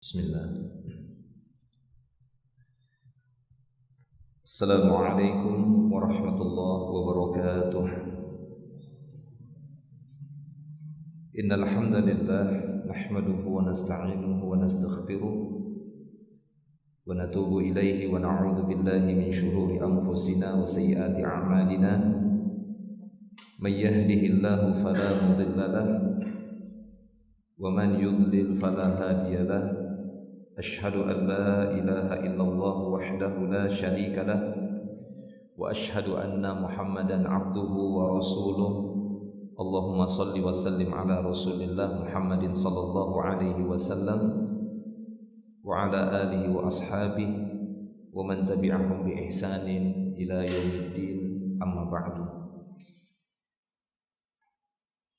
Bismillah. Assalamualaikum warahmatullahi wabarakatuh. Innal hamdalillah nahmaduhu wa nasta'inuhu wa nastaghfiruh wa natubu ilaihi wa na'udzu billahi min shururi anfusina wa sayyiati a'malina. May yahdihillahu fala mudilla lahu wa man yudlil fala hadiya lahu. Ashhadu an la ilaha illallah wahdahu la syarika lah wa ashhadu anna Muhammadan abduhu wa rasuluh. Allahumma salli wa sallim ala Rasulillah Muhammadin sallallahu alaihi wasallam wa ala alihi wa ashabihi wa man tabi'ahum bi ihsanin ila yaumiddin, amma ba'du.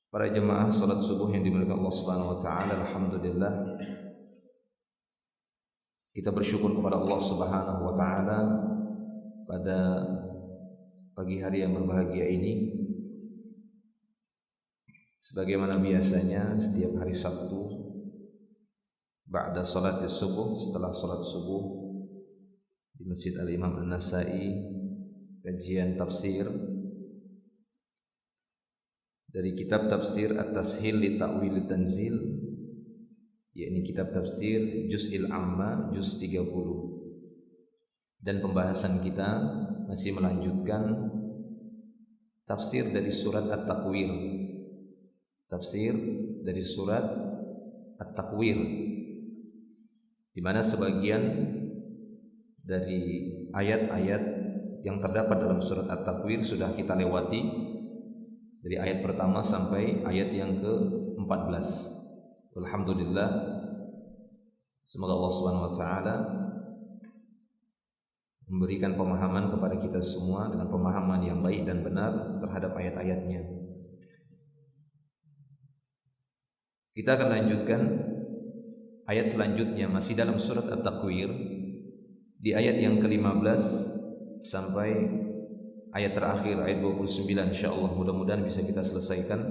Para jemaah salat subuh yang dimuliakan Allah Subhanahu wa taala, alhamdulillah kita bersyukur kepada Allah Subhanahu wa taala pada pagi hari yang berbahagia ini. Sebagaimana biasanya setiap hari Sabtu ba'da salat subuh, setelah salat subuh di Masjid Al-Imam An-Nasa'i, kajian tafsir dari kitab tafsir At-Tashil li Ta'wil Tanzil, yakni kitab tafsir Juz'il Amma, Juz 30. Dan pembahasan kita masih melanjutkan tafsir dari surat At-Takwir. Tafsir dari surat At-Takwir, di mana sebagian dari ayat-ayat yang terdapat dalam surat At-Takwir sudah kita lewati, dari ayat pertama sampai ayat yang ke-14. Alhamdulillah, semoga Allah Subhanahu wa taala memberikan pemahaman kepada kita semua dengan pemahaman yang baik dan benar terhadap ayat-ayatnya. Kita akan lanjutkan ayat selanjutnya, masih dalam surat At-Takwir, di ayat yang ke-15 sampai ayat terakhir, ayat 29. Insyaallah mudah-mudahan bisa kita selesaikan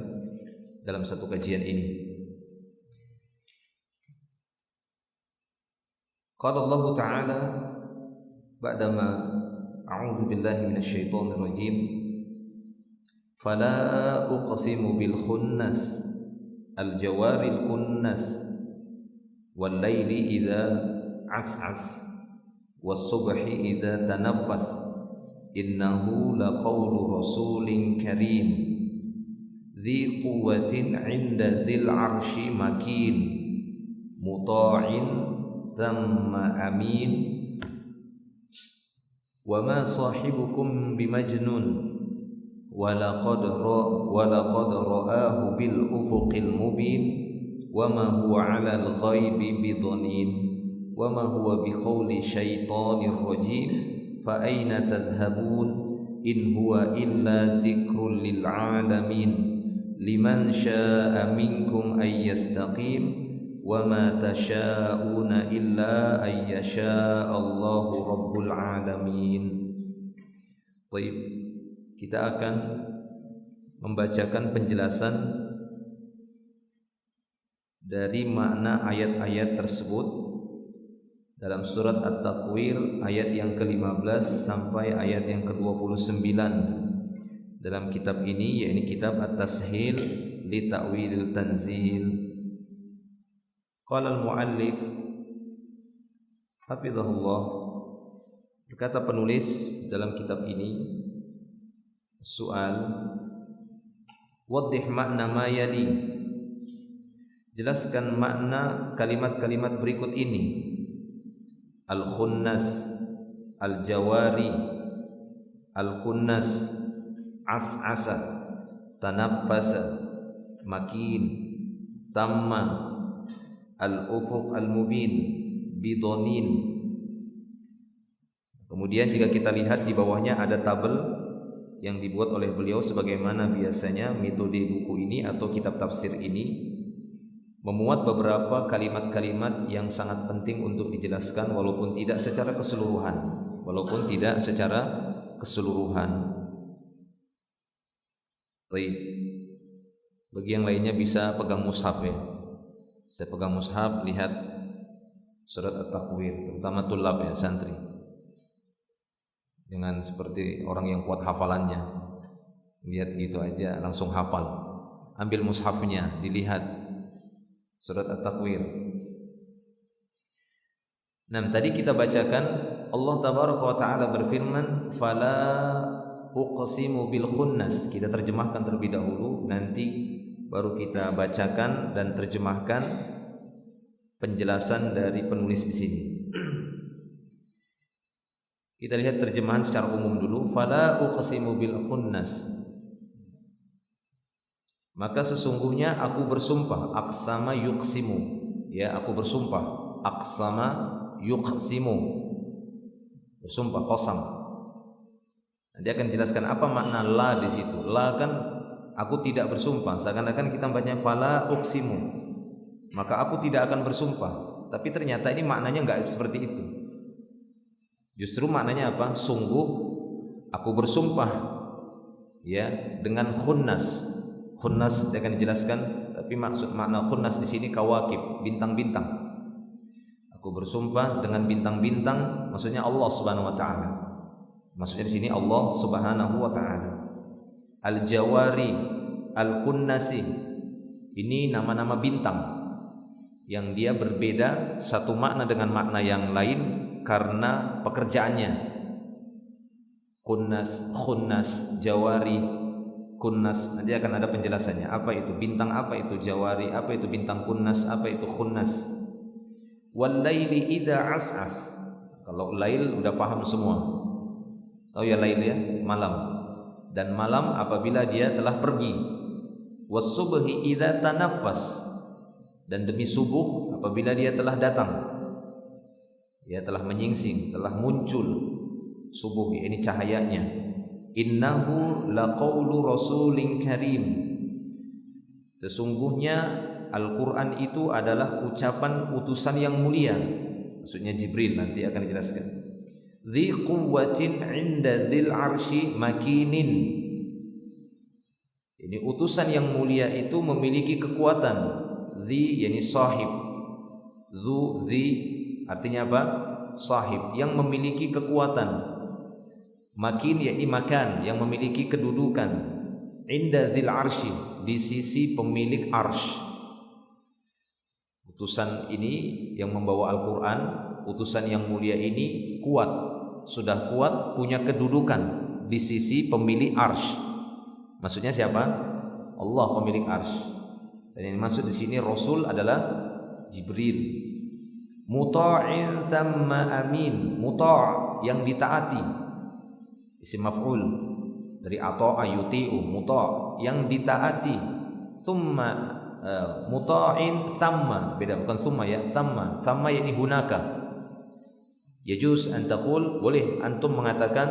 dalam satu kajian ini. Qala Allah Ta'ala ba'dama a'udzu billahi minasy syaithanir rajim, fala uqsimu bil khunnas al jawaril kunnas wal laili idza as'as was subhi idza tanaffas innahu laqawlu rasulin karim dzi quwwatin 'inda dzil 'arsy makin muta'in thumma amin wa ma sahibukum bimajnun wa laqad ra'ahu bil ufuqil mubin wa ma huwa 'alal ghaibi bidhanin wa ma huwa biqauli syaitanir rajim fa aina tadhhabun in huwa illa dzikrul lil 'alamin liman syaa'a minkum ay yastaqim wa ma tasyaa'una illa ay yasha Allahu rabbul alamin. Baik, kita akan membacakan penjelasan dari makna ayat-ayat tersebut dalam surat At-Takwir, ayat yang ke-15 sampai ayat yang ke-29 dalam kitab ini, yakni kitab At-Tashil li Ta'wil Tanzil. Qala al-muallif hafizahullah, berkata penulis dalam kitab ini, soal waddih makna ma yali, jelaskan makna kalimat-kalimat berikut ini: al-khunnas, al-jawari, al-kunnas, as'asa, tanaffasa, makin, thamma, al-ufuq al-mubin, bidhanin. Kemudian jika kita lihat di bawahnya ada tabel yang dibuat oleh beliau, sebagaimana biasanya metode buku ini atau kitab tafsir ini memuat beberapa kalimat-kalimat yang sangat penting untuk dijelaskan walaupun tidak secara keseluruhan. Baik. Bagi yang lainnya bisa pegang mushaf ya. Saya pegang mushaf, lihat surat At-Takwir, terutama tulab ya, santri. Jangan seperti orang yang kuat hafalannya, lihat gitu aja langsung hafal. Ambil mushafnya, dilihat surat At-Takwir. Nah, tadi kita bacakan Allah tabaraka wa taala berfirman, "Fala uqsimu bil khunnas." Kita terjemahkan terlebih dahulu, nanti baru kita bacakan dan terjemahkan penjelasan dari penulis di sini. Kita lihat terjemahan secara umum dulu. Fala uqsimu bil khunnas. Maka sesungguhnya aku bersumpah, aqsama yuqsimu. Ya, aku bersumpah, aqsama yuqsimu. Bersumpah, qasam. Nanti akan jelaskan apa makna la di situ. La kan aku tidak bersumpah. Seakan-akan kita bacanya fala uqsimu, maka aku tidak akan bersumpah. Tapi ternyata ini maknanya enggak seperti itu. Justru maknanya apa? Sungguh aku bersumpah, ya, dengan khunnas. Khunnas akan dijelaskan, tapi maksud makna khunnas di sini kawakib, bintang-bintang. Aku bersumpah dengan bintang-bintang, maksudnya Allah Subhanahu wa taala. Maksudnya di sini Allah Subhanahu wa taala. Al-Jawari, Al-Kunnasi. Ini nama-nama bintang yang dia berbeda satu makna dengan makna yang lain karena pekerjaannya. Kunnas, khunnas, jawari, kunnas. Nanti akan ada penjelasannya. Apa itu bintang, apa itu jawari, apa itu bintang kunnas, apa itu khunnas. Wal laili idza as'as. Kalau lail udah paham semua. Tahu ya lail ya, malam. Dan malam apabila dia telah pergi. Was subhi idza tanaffas. Dan demi subuh apabila dia telah datang. Dia telah menyingsing, telah muncul subuh, ini cahayanya. Innahu laqaulu rasulin karim. Sesungguhnya Al-Quran itu adalah ucapan utusan yang mulia. Maksudnya Jibril, nanti akan dijelaskan. Dzi quwwatin 'inda dzil 'arsy makinin. Ini utusan yang mulia itu memiliki kekuatan. Dzi yani sahib. Zu dzi artinya apa? Sahib, yang memiliki kekuatan. Makin yakni makan, yang memiliki kedudukan. Inda dzil 'arsy, di sisi pemilik arsy. Utusan ini yang membawa Al-Quran, utusan yang mulia ini kuat, sudah kuat, punya kedudukan di sisi pemilik arsy. Maksudnya siapa? Allah pemilik arsy. Dan yang maksud di sini Rasul adalah Jibril. Muta'in thamma amin. Muta' yang ditaati. Isim maf'ul dari ata'a yuti'u. Muta' yang ditaati. Summa muta'in thamma, beda, bukan summa ya, thamma. Thamma yakni hunaka. Yajuz an taqul, boleh antum mengatakan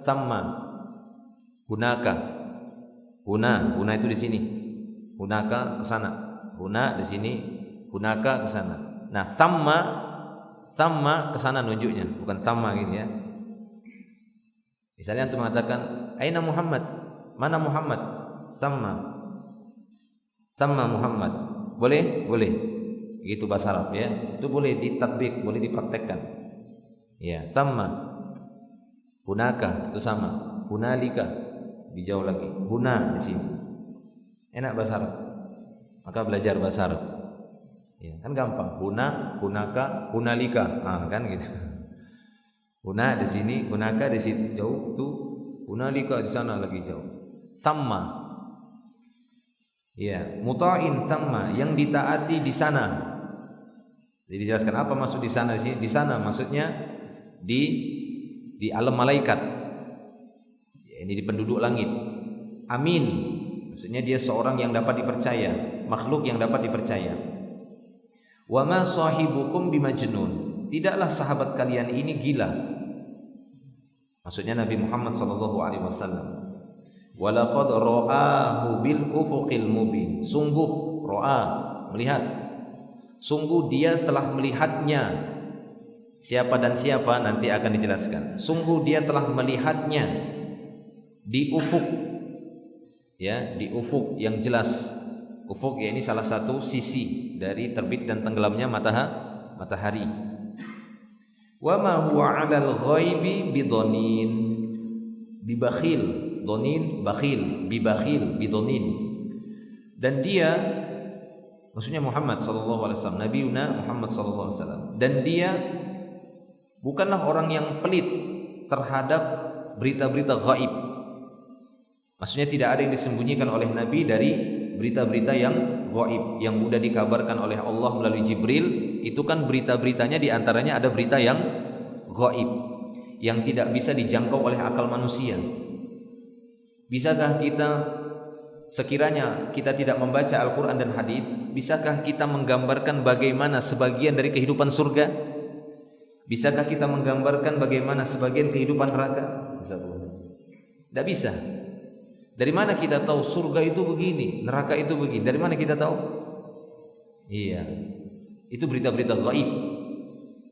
thamma, hunaka. Huna itu di sini. Hunaka ke sana. Huna di sini, hunaka ke sana. Nah, thamma ke sana nunjuknya, bukan thamma gini ya. Misalnya antum mengatakan aina Muhammad? Mana Muhammad? Thamma Muhammad. Boleh? Boleh. Itu bahasa Arab ya. Itu boleh ditatbik, boleh dipraktekkan. Ya, sama. Hunaka itu sama. Hunalika dijauh lagi. Huna di sini. Enak bahasa Arab. Maka belajar bahasa Arab. Ya, kan gampang. Huna, hunaka, hunalika. Kan gitu. Huna di sini, hunaka di sini jauh tuh. Hunalika di sana lagi jauh. Sama. Ya, muta'in thamma, yang ditaati di sana. Jadi dijelaskan apa maksud di sana di sini? Di sana maksudnya di alam malaikat. Ya, ini di penduduk langit. Amin. Maksudnya dia seorang yang dapat dipercaya, makhluk yang dapat dipercaya. Wa ma sahibukum bimajnun. Tidaklah sahabat kalian ini gila. Maksudnya Nabi Muhammad sallallahu alaihi wasallam. Walaqad ra'ahu bil ufuqil mubin. Sungguh ra'a, melihat. Sungguh dia telah melihatnya. Siapa dan siapa nanti akan dijelaskan. Sungguh dia telah melihatnya di ufuk. Ya, di ufuk yang jelas. Ufuk ya ini salah satu sisi dari terbit dan tenggelamnya matahari. Wa ma huwa 'alal ghaibi bidonin, bibakhil, donin bakhil, bibakhil bidonin. Dan dia, maksudnya Muhammad sallallahu alaihi wasallam, Nabiuna Muhammad sallallahu alaihi wasallam, dan dia bukanlah orang yang pelit terhadap berita-berita gaib. Maksudnya tidak ada yang disembunyikan oleh Nabi dari berita-berita yang gaib, yang sudah dikabarkan oleh Allah melalui Jibril. Itu kan berita-beritanya diantaranya ada berita yang gaib, yang tidak bisa dijangkau oleh akal manusia. Bisakah kita, sekiranya kita tidak membaca Al-Quran dan hadis, bisakah kita menggambarkan bagaimana sebagian dari kehidupan surga? Bisakah kita menggambarkan bagaimana sebagian kehidupan neraka? Tidak bisa. Dari mana kita tahu surga itu begini, neraka itu begini? Dari mana kita tahu? Iya, itu berita-berita gaib.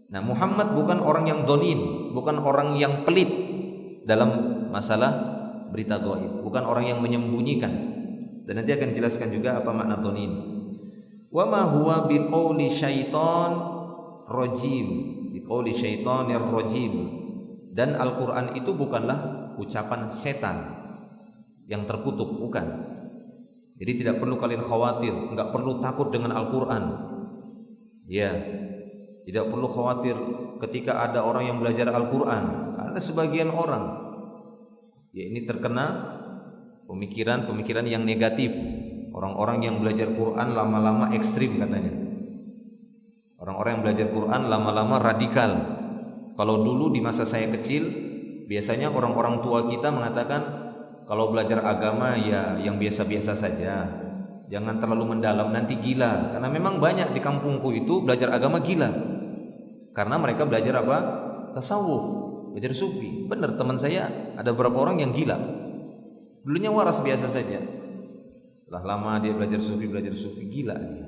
Nah, Muhammad bukan orang yang donin, bukan orang yang pelit dalam masalah berita gaib, bukan orang yang menyembunyikan. Dan nanti akan dijelaskan juga apa makna donin. Wa ma huwa biqauli syaitan rajim, biqauli syaitanir rajim. Dan Al-Quran itu bukanlah ucapan setan yang terkutuk, bukan. Jadi tidak perlu kalian khawatir, enggak perlu takut dengan Al-Quran. Ya, tidak perlu khawatir ketika ada orang yang belajar Al-Quran. Ada sebagian orang, ya ini terkena pemikiran-pemikiran yang negatif. Orang-orang yang belajar Quran lama-lama ekstrim katanya. Orang-orang yang belajar Quran lama-lama radikal. Kalau dulu di masa saya kecil, biasanya orang-orang tua kita mengatakan, kalau belajar agama ya yang biasa-biasa saja, jangan terlalu mendalam, nanti gila. Karena memang banyak di kampungku itu belajar agama gila. Karena mereka belajar apa? Tasawuf, belajar sufi. Benar, teman saya ada beberapa orang yang gila. Dulunya waras biasa saja. Setelah lama dia belajar sufi gila dia.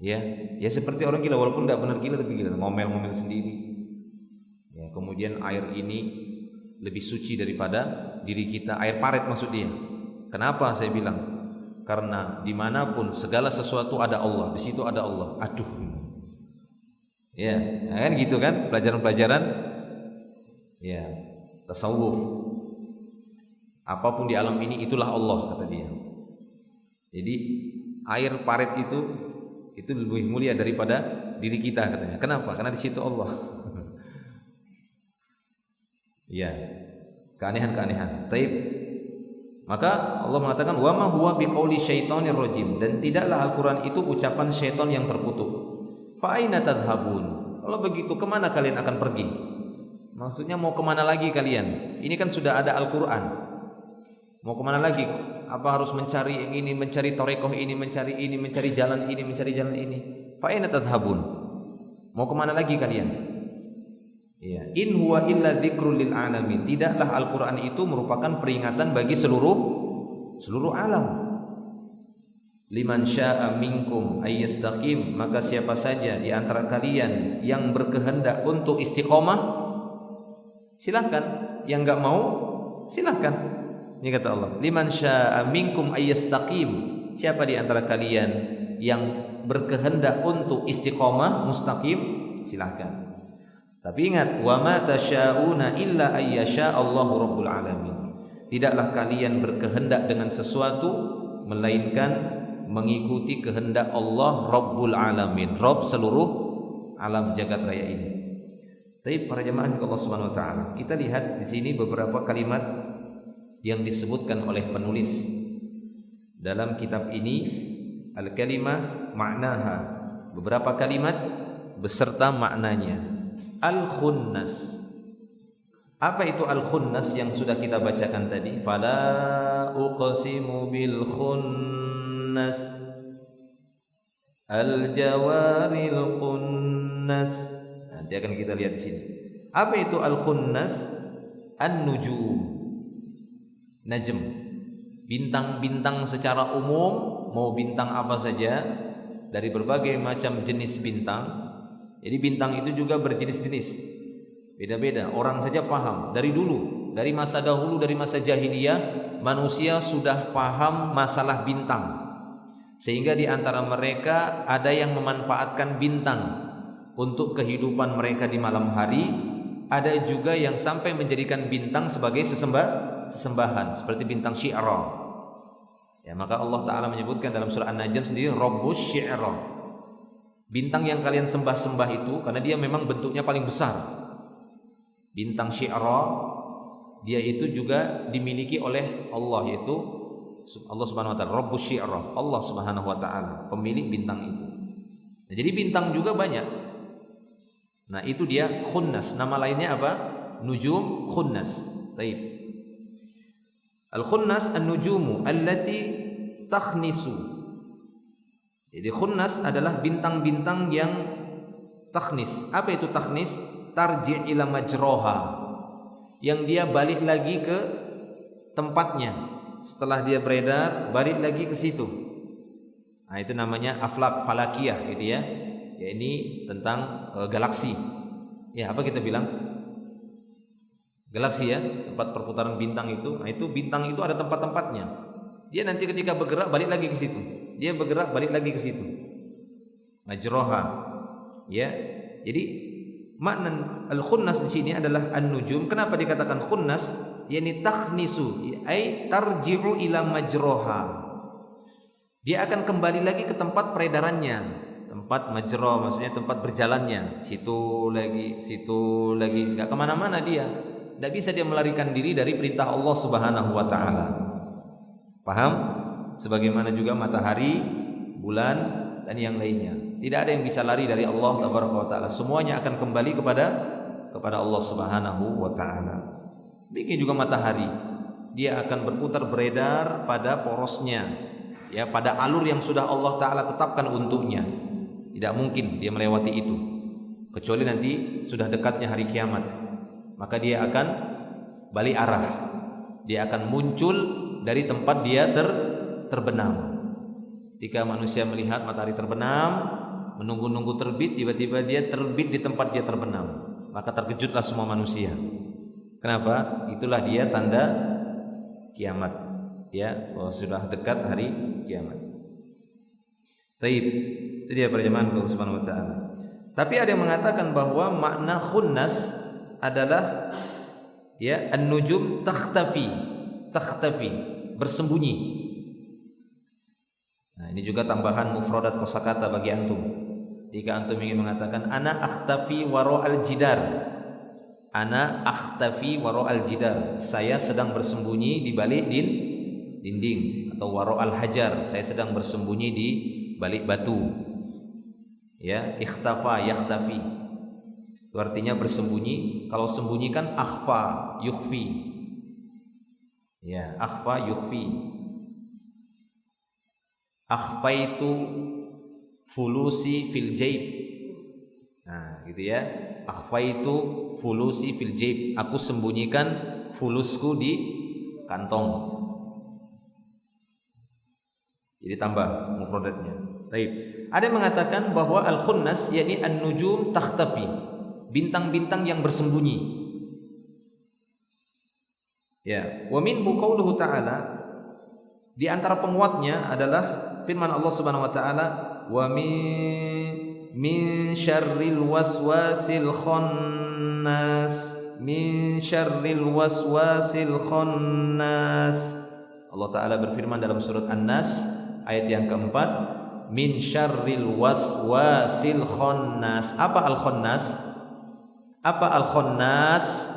Ya seperti orang gila, walaupun tidak benar gila tapi gila, ngomel-ngomel sendiri. Ya, kemudian air ini lebih suci daripada diri kita, air paret maksud dia. Kenapa saya bilang? Karena dimanapun segala sesuatu ada Allah, di situ ada Allah. Aduh, ya kan gitu kan pelajaran-pelajaran, ya tasawuf. Apapun di alam ini itulah Allah kata dia. Jadi air paret itu lebih mulia daripada diri kita katanya. Kenapa? Karena di situ Allah. Ya, keanehan-keanehan. Taib. Maka Allah mengatakan wa ma huwa biqauli syaitonir rajim, dan tidaklah Al-Qur'an itu ucapan syaitan yang terkutuk. Fa aina tadhhabun? Kalau begitu kemana kalian akan pergi? Maksudnya mau kemana lagi kalian? Ini kan sudah ada Al-Qur'an. Mau kemana lagi? Apa harus mencari yang ini, mencari torekoh ini, mencari jalan ini, mencari jalan ini? Fa aina tadhhabun? Mau kemana lagi kalian? Ya, in huwa illa dzikrul lil alamin. Tidaklah Al-Qur'an itu merupakan peringatan bagi seluruh alam. Liman syaa'a minkum ayyastaqim, maka siapa saja di antara kalian yang berkehendak untuk istiqomah, silakan. Yang enggak mau, silakan. Ini kata Allah, liman syaa'a minkum ayyastaqim. Siapa di antara kalian yang berkehendak untuk istiqomah, mustaqim, silakan. Tapi ingat, wa ma tasya'una illa ayyasha Allahu rabbul alamin. Tidaklah kalian berkehendak dengan sesuatu melainkan mengikuti kehendak Allah Rabbul alamin, Rabb seluruh alam jagat raya ini. Tapi para jemaah Allah Subhanahu wa taala, kita lihat di sini beberapa kalimat yang disebutkan oleh penulis dalam kitab ini, al-kalimah ma'naha. Beberapa kalimat beserta maknanya. Al-khunnas. Apa itu al-khunnas yang sudah kita bacakan tadi? Fala uqsimu bil khunnas, al-jawaril khunnas. Nanti akan kita lihat di sini. Apa itu al-khunnas? An-nujum, najm, bintang-bintang secara umum, mau bintang apa saja dari berbagai macam jenis bintang. Jadi bintang itu juga berjenis-jenis, beda-beda. Orang saja paham dari dulu, dari masa dahulu, dari masa jahiliyah, manusia sudah paham masalah bintang. Sehingga di antara mereka ada yang memanfaatkan bintang untuk kehidupan mereka di malam hari. Ada juga yang sampai menjadikan bintang sebagai sesembahan seperti bintang Syi'ra. Ya, maka Allah Ta'ala menyebutkan dalam surah An-Najm sendiri Rabbus Syi'ra. Bintang yang kalian sembah-sembah itu karena dia memang bentuknya paling besar. Bintang Syi'ra dia itu juga dimiliki oleh Allah, yaitu Allah Subhanahu wa taala, Rabbus Syi'ra, Allah Subhanahu wa taala, pemilik bintang itu. Nah, jadi bintang juga banyak. Nah, itu dia khunnas. Nama lainnya apa? Nujum khunnas. Baik. Al-khunnas an-nujumu allati takhnisu. Jadi khunnas adalah bintang-bintang yang takhnis. Apa itu takhnis? Tarji' ila majroha. Yang dia balik lagi ke tempatnya. Setelah dia beredar, balik lagi ke situ. Nah, itu namanya aflak falakiyah gitu ya. Ya, ini tentang galaksi. Ya, apa kita bilang? Galaksi ya, tempat perputaran bintang itu. Nah, itu bintang itu ada tempat-tempatnya. Dia nanti ketika bergerak balik lagi ke situ. Dia bergerak balik lagi ke situ. Majroha. Ya. Jadi makna al-khunnas di sini adalah an-nujum. Kenapa dikatakan khunnas? Yani takhnisu, ai tarji'u ila majroha. Dia akan kembali lagi ke tempat peredarannya. Tempat majro maksudnya tempat berjalannya, situ lagi, nggak kemana-mana dia, nggak bisa dia melarikan diri dari perintah Allah Subhanahu wa taala. Paham? Sebagaimana juga matahari, bulan dan yang lainnya, tidak ada yang bisa lari dari Allah Tabaraka wa taala. Semuanya akan kembali kepada Allah Subhanahu wa taala. Begitu juga matahari, dia akan berputar beredar pada porosnya, ya, pada alur yang sudah Allah taala tetapkan untuknya. Tidak mungkin dia melewati itu, kecuali nanti sudah dekatnya hari kiamat. Maka dia akan balik arah. Dia akan muncul dari tempat dia terbenam. Ketika manusia melihat matahari terbenam, menunggu-nunggu terbit, tiba-tiba dia terbit di tempat dia terbenam. Maka terkejutlah semua manusia. Kenapa? Itulah dia tanda kiamat. Ya, bahwa sudah dekat hari kiamat. Taib. Itu dia perjamaah Allah Subhanahu wa taala. Tapi ada yang mengatakan bahwa makna khunnas adalah ya an-nujum takhtafi, bersembunyi. Nah, ini juga tambahan mufradat kosakata bagi antum. Jika antum ingin mengatakan ana akhtafi wara'al jidar. Ana akhtafi wara'al jidar. Saya sedang bersembunyi di balik dinding atau wara'al hajar. Saya sedang bersembunyi di balik batu. Ya, ikhtafa yakhtafi. Itu artinya bersembunyi. Kalau sembunyi kan akhfa yukhfi. Ya, akhfa yukhfi. Akhfaitu fulusi fil jaib. Nah, gitu ya. Akhfaitu fulusi fil jaib. Aku sembunyikan fulusku di kantong. Jadi tambah mufradatnya. Baik. Ada yang mengatakan bahwa al-khunnas yakni an-nujum takhtafi, bintang-bintang yang bersembunyi. Ya, wa minhu qauluhu ta'ala, di antara penguatnya adalah firman Allah Subhanahu wa taala, wa min syarril waswasil khannas, min syarril waswasil khannas. Allah taala berfirman dalam surat An-Nas ayat yang keempat, min syarril waswasil khannas. Apa al-khannas? Apa al-khannas?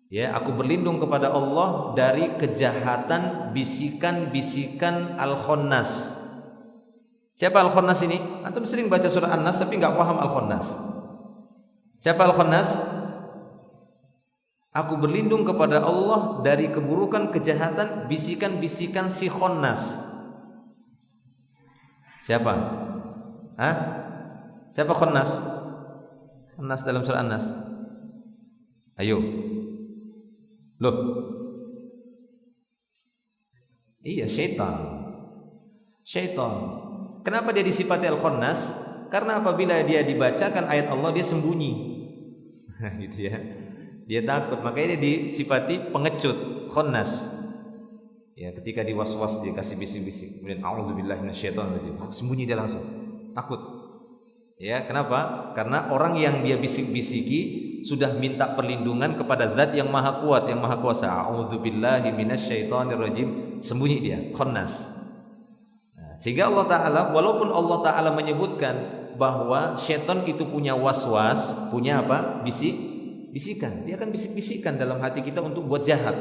Ya, aku berlindung kepada Allah dari kejahatan bisikan-bisikan al-khannas. Siapa al-khannas ini? Antum sering baca surah An-Nas tapi enggak paham al-khannas. Siapa al-khannas? Aku berlindung kepada Allah dari keburukan kejahatan bisikan-bisikan si khannas. Siapa? Hah? Siapa khannas? Khannas dalam surah An-Nas. Ayo. Loh. Iya, syaitan. Syaitan. Kenapa dia disifati al-khannas? Karena apabila dia dibacakan ayat Allah dia sembunyi. Gitu ya. Dia takut, makanya dia disifati pengecut, khannas. Ya, ketika diwaswas dia kasih bisik-bisik, kemudian auzubillahi minasyaitonir rajim, sembunyi dia langsung, takut. Ya, kenapa? Karena orang yang dia bisik-bisiki sudah minta perlindungan kepada zat yang maha kuat, yang maha kuasa. A'udzubillahi minasyaitonirrajim. Sembunyi dia, khannas. Nah, sehingga Allah Ta'ala, walaupun Allah Ta'ala menyebutkan bahwa syaitan itu punya waswas, punya apa? Bisikan. Dia akan bisik-bisikan dalam hati kita untuk buat jahat,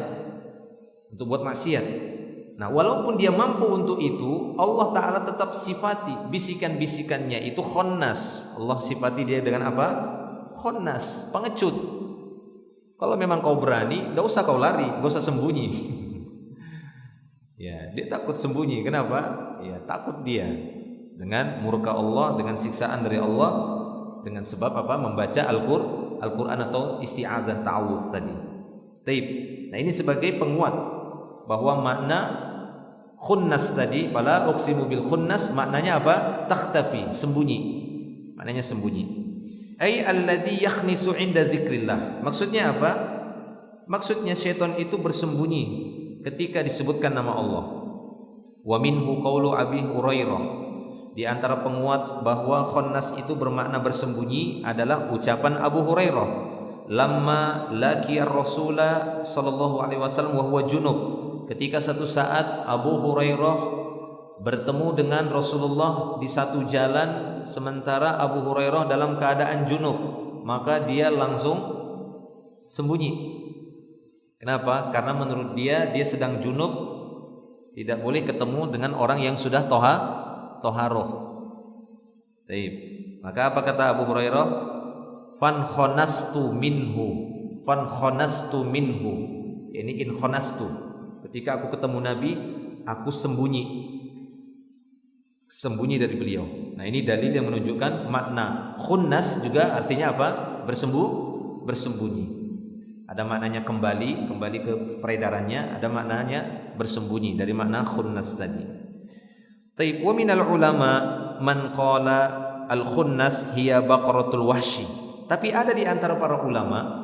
untuk buat maksiat. Nah, walaupun dia mampu untuk itu, Allah Ta'ala tetap sifati bisikan-bisikannya itu khannas. Allah sifati dia dengan apa? Khannas, pengecut. Kalau memang kau berani, gak usah kau lari, gak usah sembunyi. Ya, dia takut sembunyi. Kenapa? Ya, takut dia dengan murka Allah, dengan siksaan dari Allah, dengan sebab apa? Membaca Al-Quran atau isti'adzah, ta'awuz tadi. Taib. Nah, ini sebagai penguat bahwa makna khunnas tadi, fala uqsimu bil khunnas, maknanya apa? Takhtafi, sembunyi. Maknanya sembunyi. Ai alladzi yakhnisu 'inda dzikrillah. Maksudnya apa? Maksudnya syaitan itu bersembunyi ketika disebutkan nama Allah. Wa minhu qaulu Abi Hurairah. Di antara penguat bahwa khunnas itu bermakna bersembunyi adalah ucapan Abu Hurairah. Lamma laqiya Rasulullah sallallahu alaihi wasallam wa huwa junub. Ketika satu saat Abu Hurairah bertemu dengan Rasulullah di satu jalan, sementara Abu Hurairah dalam keadaan junub, maka dia langsung sembunyi. Kenapa? Karena menurut dia sedang junub, tidak boleh ketemu dengan orang yang sudah toharoh. Baik. Maka apa kata Abu Hurairah? Fan khonastu minhu. Ini in khonastu. Ketika aku ketemu Nabi, aku sembunyi dari beliau. Nah, ini dalil yang menunjukkan makna khunnas juga artinya apa? Bersembunyi. Ada maknanya kembali ke peredarannya, ada maknanya bersembunyi dari makna khunnas tadi. Taib wa minal ulama man qala al khunnas hiya baqaratul wahsy. Tapi ada di antara para ulama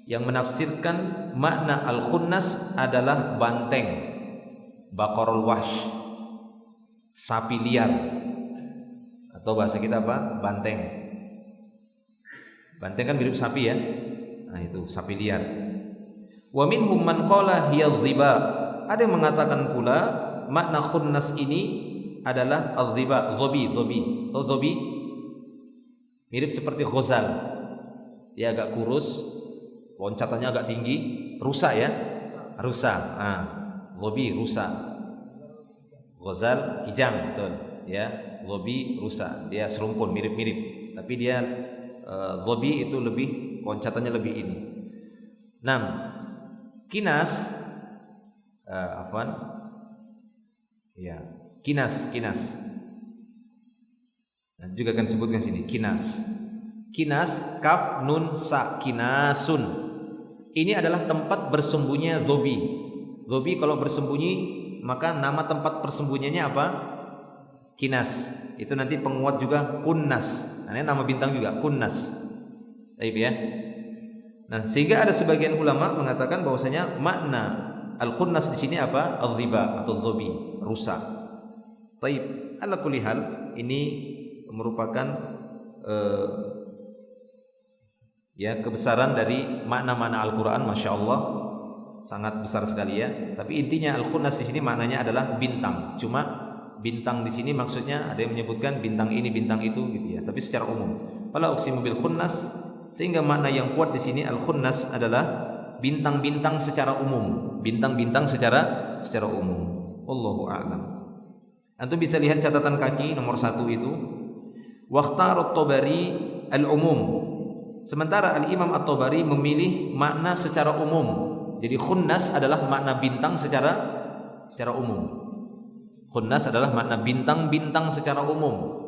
yang menafsirkan makna al-khunnas adalah banteng, baqarul wahsh, sapi liar, atau bahasa kita apa? Banteng. Banteng kan mirip sapi ya. Nah, itu sapi liar. Wa minhum man qala hiya dhiba. Ada yang mengatakan pula makna khunnas ini adalah az-ziba, zobi. Atau zobi mirip seperti ghazal. Dia agak kurus, loncatannya agak tinggi, rusa ya, rusa. Nah, zobi rusa, ghazal kijang, betul ya. Zobi rusa, dia serumpun, mirip-mirip, tapi dia zobi itu lebih loncatannya lebih ini. 6. Kinas, ya, kinas. Dan juga akan disebutkan sini kinas, kaf nun sa, kinasun. Ini adalah tempat bersembunyinya zobi. Zobi kalau bersembunyi, maka nama tempat persembunyiannya apa? Kinas. Itu nanti penguat juga kunnas. Nah, ini nama bintang juga, kunnas. Baik ya. Nah, sehingga ada sebagian ulama mengatakan bahwasanya makna al-khunnas di sini apa? Al-dhiba atau zobi, rusa. Baik, ala kulli hal ini merupakan ya kebesaran dari makna-makna Al-Quran, masya Allah sangat besar sekali ya. Tapi intinya al-khunnas di sini maknanya adalah bintang. Cuma bintang di sini maksudnya ada yang menyebutkan bintang ini, bintang itu, gitu ya. Tapi secara umum, fala uqsimu bil khunnas, sehingga makna yang kuat di sini al-khunnas adalah bintang-bintang secara umum, bintang-bintang secara umum. Wallahu a'lam. Antum bisa lihat catatan kaki nomor 1 itu. Waqtarut Tabari al-umum. Sementara Al-Imam At-Tabari memilih makna secara umum. Jadi khunnas adalah makna bintang secara umum. Khunnas adalah makna bintang-bintang secara umum.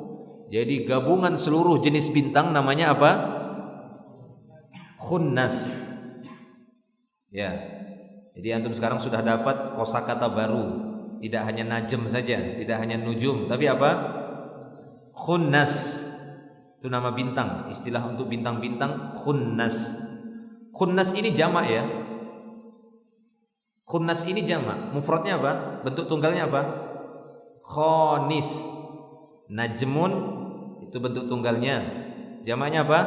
Jadi gabungan seluruh jenis bintang namanya apa? Khunnas. Ya. Jadi antum sekarang sudah dapat kosakata baru. Tidak hanya najm saja, tidak hanya nujum, tapi apa? Khunnas. Itu nama bintang, istilah untuk bintang-bintang khunnas. Khunnas ini jamak ya. Khunnas ini jamak. Mufradnya apa? Bentuk tunggalnya apa? Khonis. Najmun itu bentuk tunggalnya. Jamaknya apa?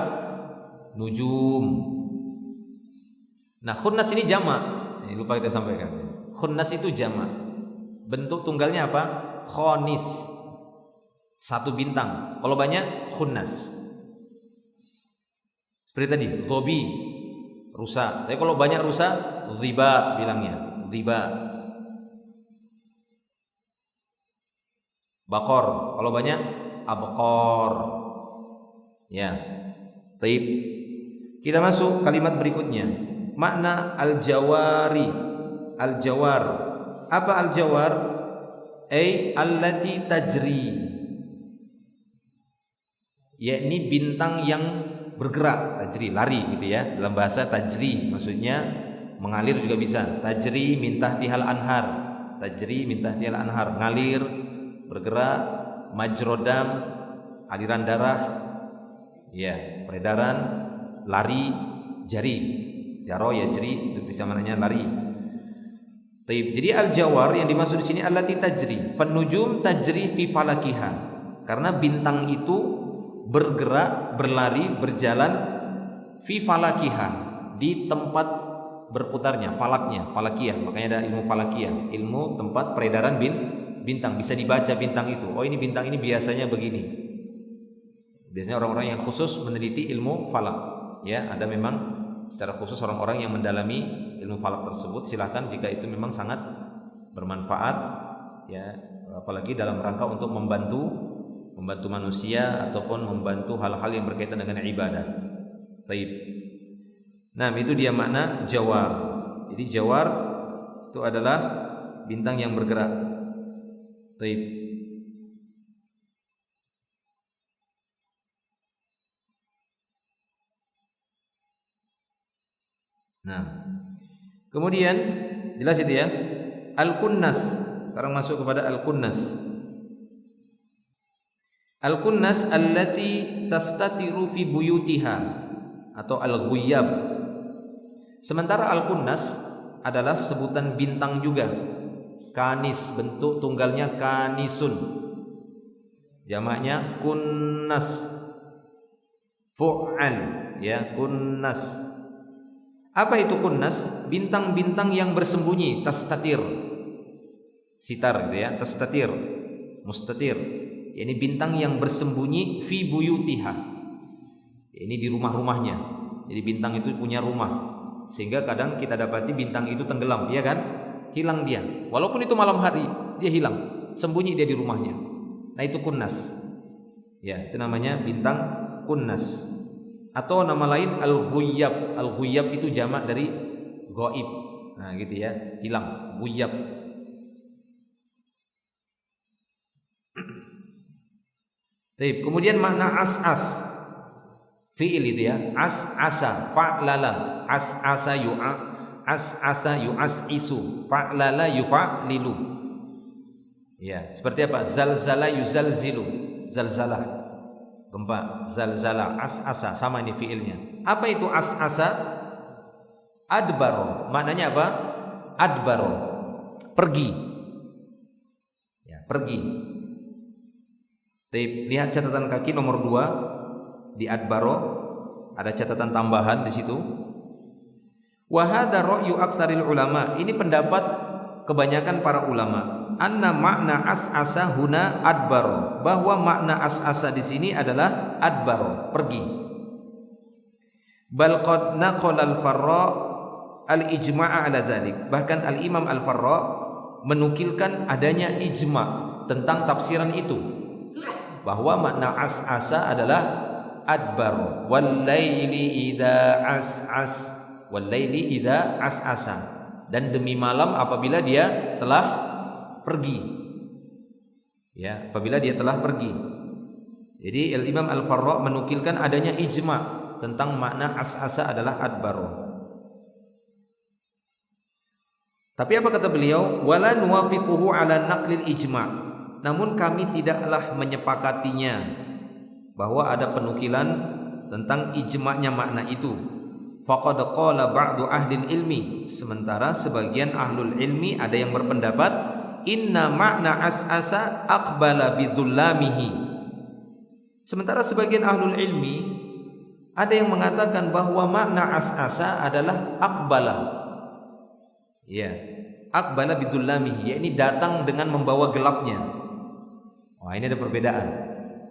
Nujum. Nah, khunnas ini jamak. Ini lupa kita sampaikan. Khunnas itu jamak. Bentuk tunggalnya apa? Khonis. Satu bintang. Kalau banyak, khunnas. Seperti tadi, zobi, rusa. Tapi kalau banyak rusa, ziba bilangnya. Ziba. Bakor. Kalau banyak, abkor. Ya. Taib. Kita masuk kalimat berikutnya. Makna al-jawari. Al-jawar. Apa al-jawar? Allati tajri. Yakni bintang yang bergerak, tajri, lari gitu ya. Dalam bahasa tajri maksudnya mengalir juga bisa. Tajri min tahtihal anhar. Tajri min tahtihal anhar, ngalir, bergerak, majrodam, aliran darah, ya, peredaran, lari, jari, jaro ya jari itu bisa maknanya lari. Taib. Jadi al-jawar yang dimaksud di sini allati tajri, fan nujum tajri fi falakiha. Karena bintang itu bergerak, berlari, berjalan fi falakiha, di tempat berputarnya, falaknya, falakiyah. Makanya ada ilmu falakiyah, ilmu tempat peredaran bintang, bisa dibaca bintang itu. Oh, ini bintang ini biasanya begini. Biasanya orang-orang yang khusus meneliti ilmu falak, ya, ada memang secara khusus orang-orang yang mendalami ilmu falak tersebut. Silahkan jika itu memang sangat bermanfaat, ya, apalagi dalam rangka untuk membantu manusia ataupun membantu hal-hal yang berkaitan dengan ibadah. Taib. Nah, itu dia makna jawar. Jadi jawar itu adalah bintang yang bergerak. Taib. Nah, kemudian jelas itu ya. Al-kunnas. Sekarang masuk kepada al-kunnas. Al-kunnas allati tastatiru fi buyutiha atau al-ghuyyab. Sementara al-kunnas adalah sebutan bintang juga. Kanis, bentuk tunggalnya kanisun. Jamaknya kunnas. Fu'al, ya, kunnas. Apa itu kunnas? Bintang-bintang yang bersembunyi, tastatir. Sitar gitu ya, tastatir, mustatir. Ini bintang yang bersembunyi fi buyutiha. Ini di rumah-rumahnya. Jadi bintang itu punya rumah. Sehingga kadang kita dapati bintang itu tenggelam, ya kan? Hilang dia. Walaupun itu malam hari, dia hilang. Sembunyi dia di rumahnya. Nah, itu kunnas. Ya, itu namanya bintang kunnas. Atau nama lain al-ghuyyab. Al-ghuyyab itu jamak dari ghaib. Nah, gitu ya, hilang, ghuyyab. Baik, kemudian makna as-as. Fi'il itu ya, as-asa, fa'lala, as-asa yu'a, as-asa yu'as-isu, fa'lala yufa'lilu. Ya, seperti apa? Zalzala yuzalzilu, zalzalah, gempa, zalzala, as-asa, sama ini fi'ilnya. Apa itu as-asa? Adbaro, maknanya apa? Adbaro, pergi. Ya, pergi. Lihat catatan kaki nomor 2 di Adbaro, ada catatan tambahan di situ. Wa hadza ra'yu aktsaril ulama. Ini pendapat kebanyakan para ulama. Anna makna as-asa huna adbaro, bahwa makna as-asa di sini adalah adbaro, pergi. Bal qad naqala al-Farra al-ijma' ala dzalik. Bahkan al-Imam al-Farra menukilkan adanya ijma' tentang tafsiran itu, bahwa makna as-asa adalah adbar, wal laili idza as-as, wal laili idza as-asa, dan demi malam apabila dia telah pergi. Ya, apabila dia telah pergi. Jadi Imam Al-Farra menukilkan adanya ijma' tentang makna as-asa adalah adbar. Tapi apa kata beliau? Wala nuwafiquhu ala naqlil ijma'. Namun kami tidaklah menyepakatinya bahwa ada penukilan tentang ijma'nya makna itu. Faqad qala ba'du ahlil ilmi, sementara sebagian ahlul ilmi ada yang berpendapat inna makna as-asa aqbala bizullamihi, Sementara sebagian ahlul ilmi ada yang mengatakan bahwa makna as'asa adalah aqbala. Ya, aqbala bidullamihi, yakni datang dengan membawa gelapnya. Wah, ini ada perbedaan.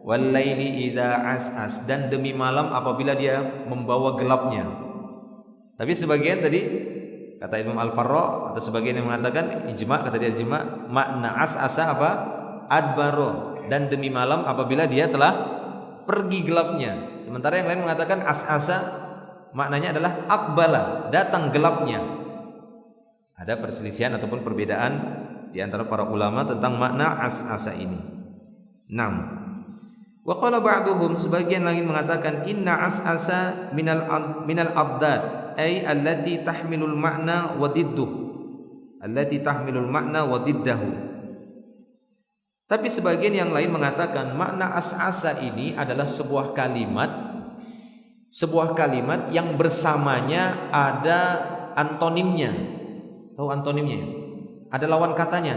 Wal laili idza as'as, dan demi malam apabila dia membawa gelapnya. Tapi sebagian tadi kata Imam Al-Farra atau sebagian yang mengatakan ijma, kata dia ijma, makna as'asa apa? Adbaro, dan demi malam apabila dia telah pergi gelapnya. Sementara yang lain mengatakan as'asa maknanya adalah aqbala, datang gelapnya. Ada perselisihan ataupun perbedaan di antara para ulama tentang makna as'asa ini. 6. Wa qala ba'duhum, sebagian lain mengatakan inna as'asa minal abdad, ay allati tahmilul makna wa didduh, allati tahmilul makna wa diddahu. Tapi sebagian yang lain mengatakan makna as'asa ini adalah sebuah kalimat yang bersamanya ada antonimnya. Tahu antonimnya? Ada lawan katanya.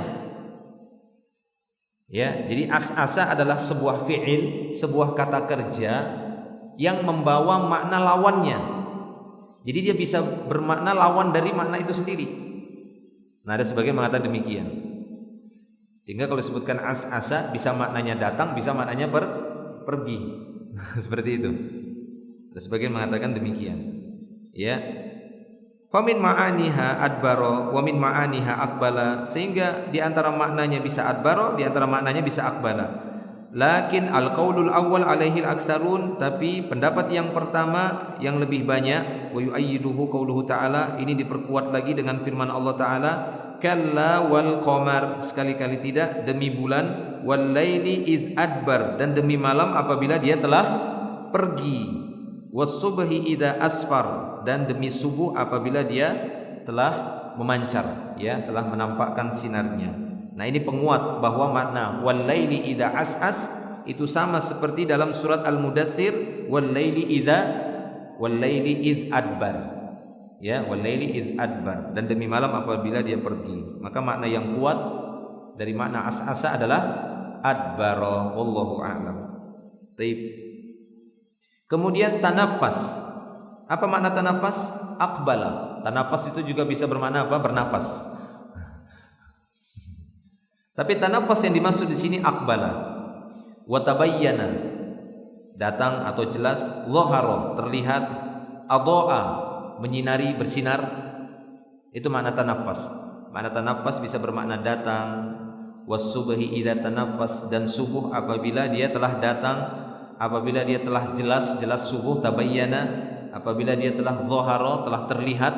Ya, jadi as'asa adalah sebuah fi'il, sebuah kata kerja yang membawa makna lawannya. Jadi dia bisa bermakna lawan dari makna itu sendiri. Nah, ada sebagian mengatakan demikian. Sehingga kalau disebutkan as'asa bisa maknanya datang, bisa maknanya pergi. Seperti itu. Ada sebagian mengatakan demikian. Ya. Famin ma'aniha adbaro wa min ma'aniha aqbala, sehingga di antara maknanya bisa adbaro, di antara maknanya bisa aqbala. Lakin al-qaulul awwal alaihi al-aktsarun, tapi pendapat yang pertama yang lebih banyak, wa yu'ayyiduhu qauluhu ta'ala, ini diperkuat lagi dengan firman Allah Ta'ala, kalla wal qamar, sekali-kali tidak, demi bulan, wal laili id adbar, dan demi malam apabila dia telah pergi, was subhi idza asfar, dan demi subuh apabila dia telah memancar, ya, telah menampakkan sinarnya. Nah, ini penguat bahwa makna wal laili idza as'as itu sama seperti dalam surat Al-Mudaththir, wal laili id adbar. Ya, walaili iz adbar, dan demi malam apabila dia pergi. Maka makna yang kuat dari makna as'asa adalah adbara, wallahu a'lam. Baik. Kemudian tanafas. Apa makna tanafas? Aqbala. Tanafas itu juga bisa bermakna apa? Bernafas. Tapi tanafas yang dimaksud di sini aqbala. Wa tabayyana, datang atau jelas, zahara, terlihat, adha'a, menyinari, bersinar. Itu makna tanafas. Makna tanafas bisa bermakna datang, was-subhi idza tanafas, dan subuh apabila dia telah datang, apabila dia telah jelas subuh, tabayyana apabila dia telah zahara, telah terlihat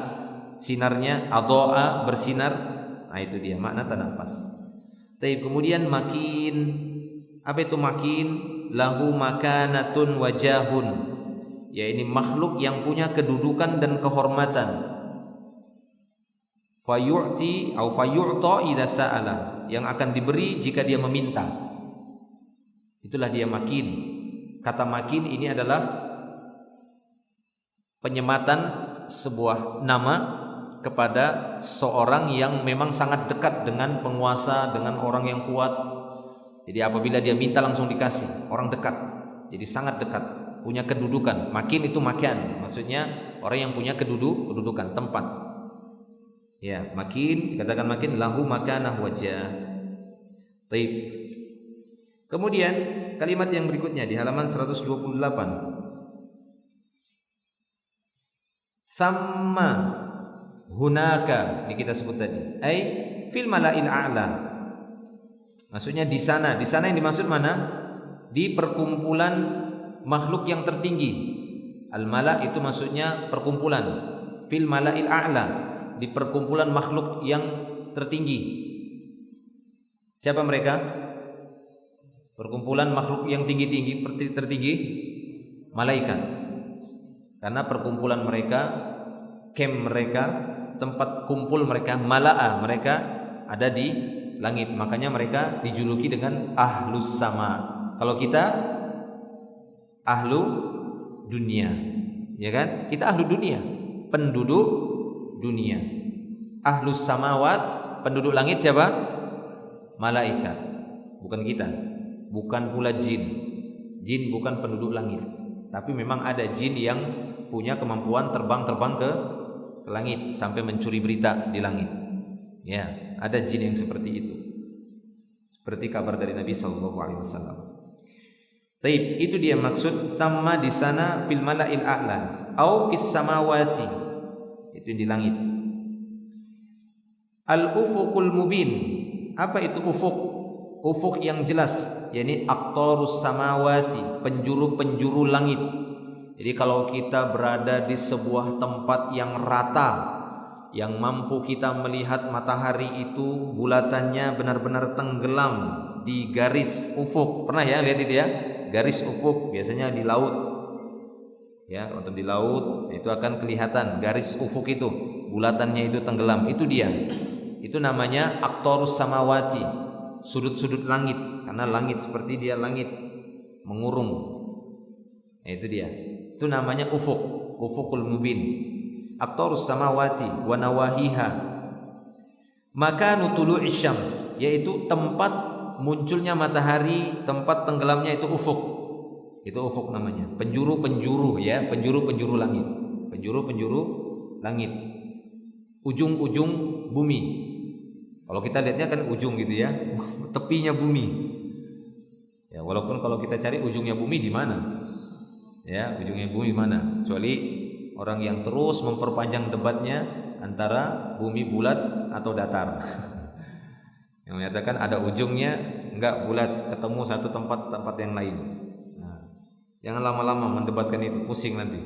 sinarnya, adha'a, bersinar. Nah, itu dia makna tanafas. Tapi kemudian makin, apa itu makin? Lahu makanatun wajahun, ya, ini makhluk yang punya kedudukan dan kehormatan. Fayu'ti atau fayu'ta idza sa'ala, yang akan diberi jika dia meminta. Itulah dia makin. Kata makin ini adalah penyematan sebuah nama kepada seorang yang memang sangat dekat dengan penguasa, dengan orang yang kuat. Jadi apabila dia minta langsung dikasih, orang dekat. Jadi sangat dekat, punya kedudukan. Makin itu makan, maksudnya orang yang punya kedudukan, tempat. Ya, makin dikatakan makin lahu makanah wajah. Baik. Kemudian kalimat yang berikutnya di halaman 128. Sama hunaka, ini kita sebut tadi. Ai fil mala'il a'la. Maksudnya di sana yang dimaksud mana? Di perkumpulan makhluk yang tertinggi. Al-mala' itu maksudnya perkumpulan. Fil mala'il a'la, di perkumpulan makhluk yang tertinggi. Siapa mereka? Perkumpulan makhluk yang tinggi-tinggi, tertinggi, malaikat. Karena perkumpulan mereka, camp mereka, tempat kumpul mereka, mala'a, mereka ada di langit. Makanya mereka dijuluki dengan ahlus sama. Kalau kita ahlu dunia, ya kan? Kita ahlu dunia, penduduk dunia. Ahlus samawat, penduduk langit siapa? Malaikat. Bukan kita, bukan pula jin. Jin bukan penduduk langit. Tapi memang ada jin yang punya kemampuan terbang ke langit sampai mencuri berita di langit. Ya, ada jin yang seperti itu. Seperti kabar dari Nabi sallallahu alaihi wasallam. Taib, itu dia maksud sama di sana fil mala'il a'la au fis samawati. Itu di langit. Al-ufuqul mubin. Apa itu ufuk? Ufuk yang jelas, yakni aqtarus samawati, penjuru-penjuru langit. Jadi kalau kita berada di sebuah tempat yang rata, yang mampu kita melihat matahari itu bulatannya benar-benar tenggelam di garis ufuk. Pernah ya lihat itu ya? Garis ufuk biasanya di laut. Ya, untuk di laut itu akan kelihatan garis ufuk itu, bulatannya itu tenggelam. Itu dia. Itu namanya aqtarus samawati, sudut-sudut langit, karena langit seperti dia langit mengurung. Nah, itu dia. Itu namanya ufuk, ufukul mubin. Aqtarus samawati wa nawahiha. Makanu tulu'is syams, yaitu tempat munculnya matahari, tempat tenggelamnya itu ufuk. Itu ufuk namanya. Penjuru-penjuru ya, penjuru-penjuru langit. Penjuru-penjuru langit. Ujung-ujung bumi. Kalau kita lihatnya kan ujung gitu ya, tepinya bumi. Ya, walaupun kalau kita cari ujungnya bumi di mana? Ya, ujungnya bumi mana? Kecuali orang yang terus memperpanjang debatnya antara bumi bulat atau datar. Yang menyatakan ada ujungnya, enggak bulat, ketemu satu tempat yang lain. Nah, jangan lama-lama mendebatkan itu, pusing nanti.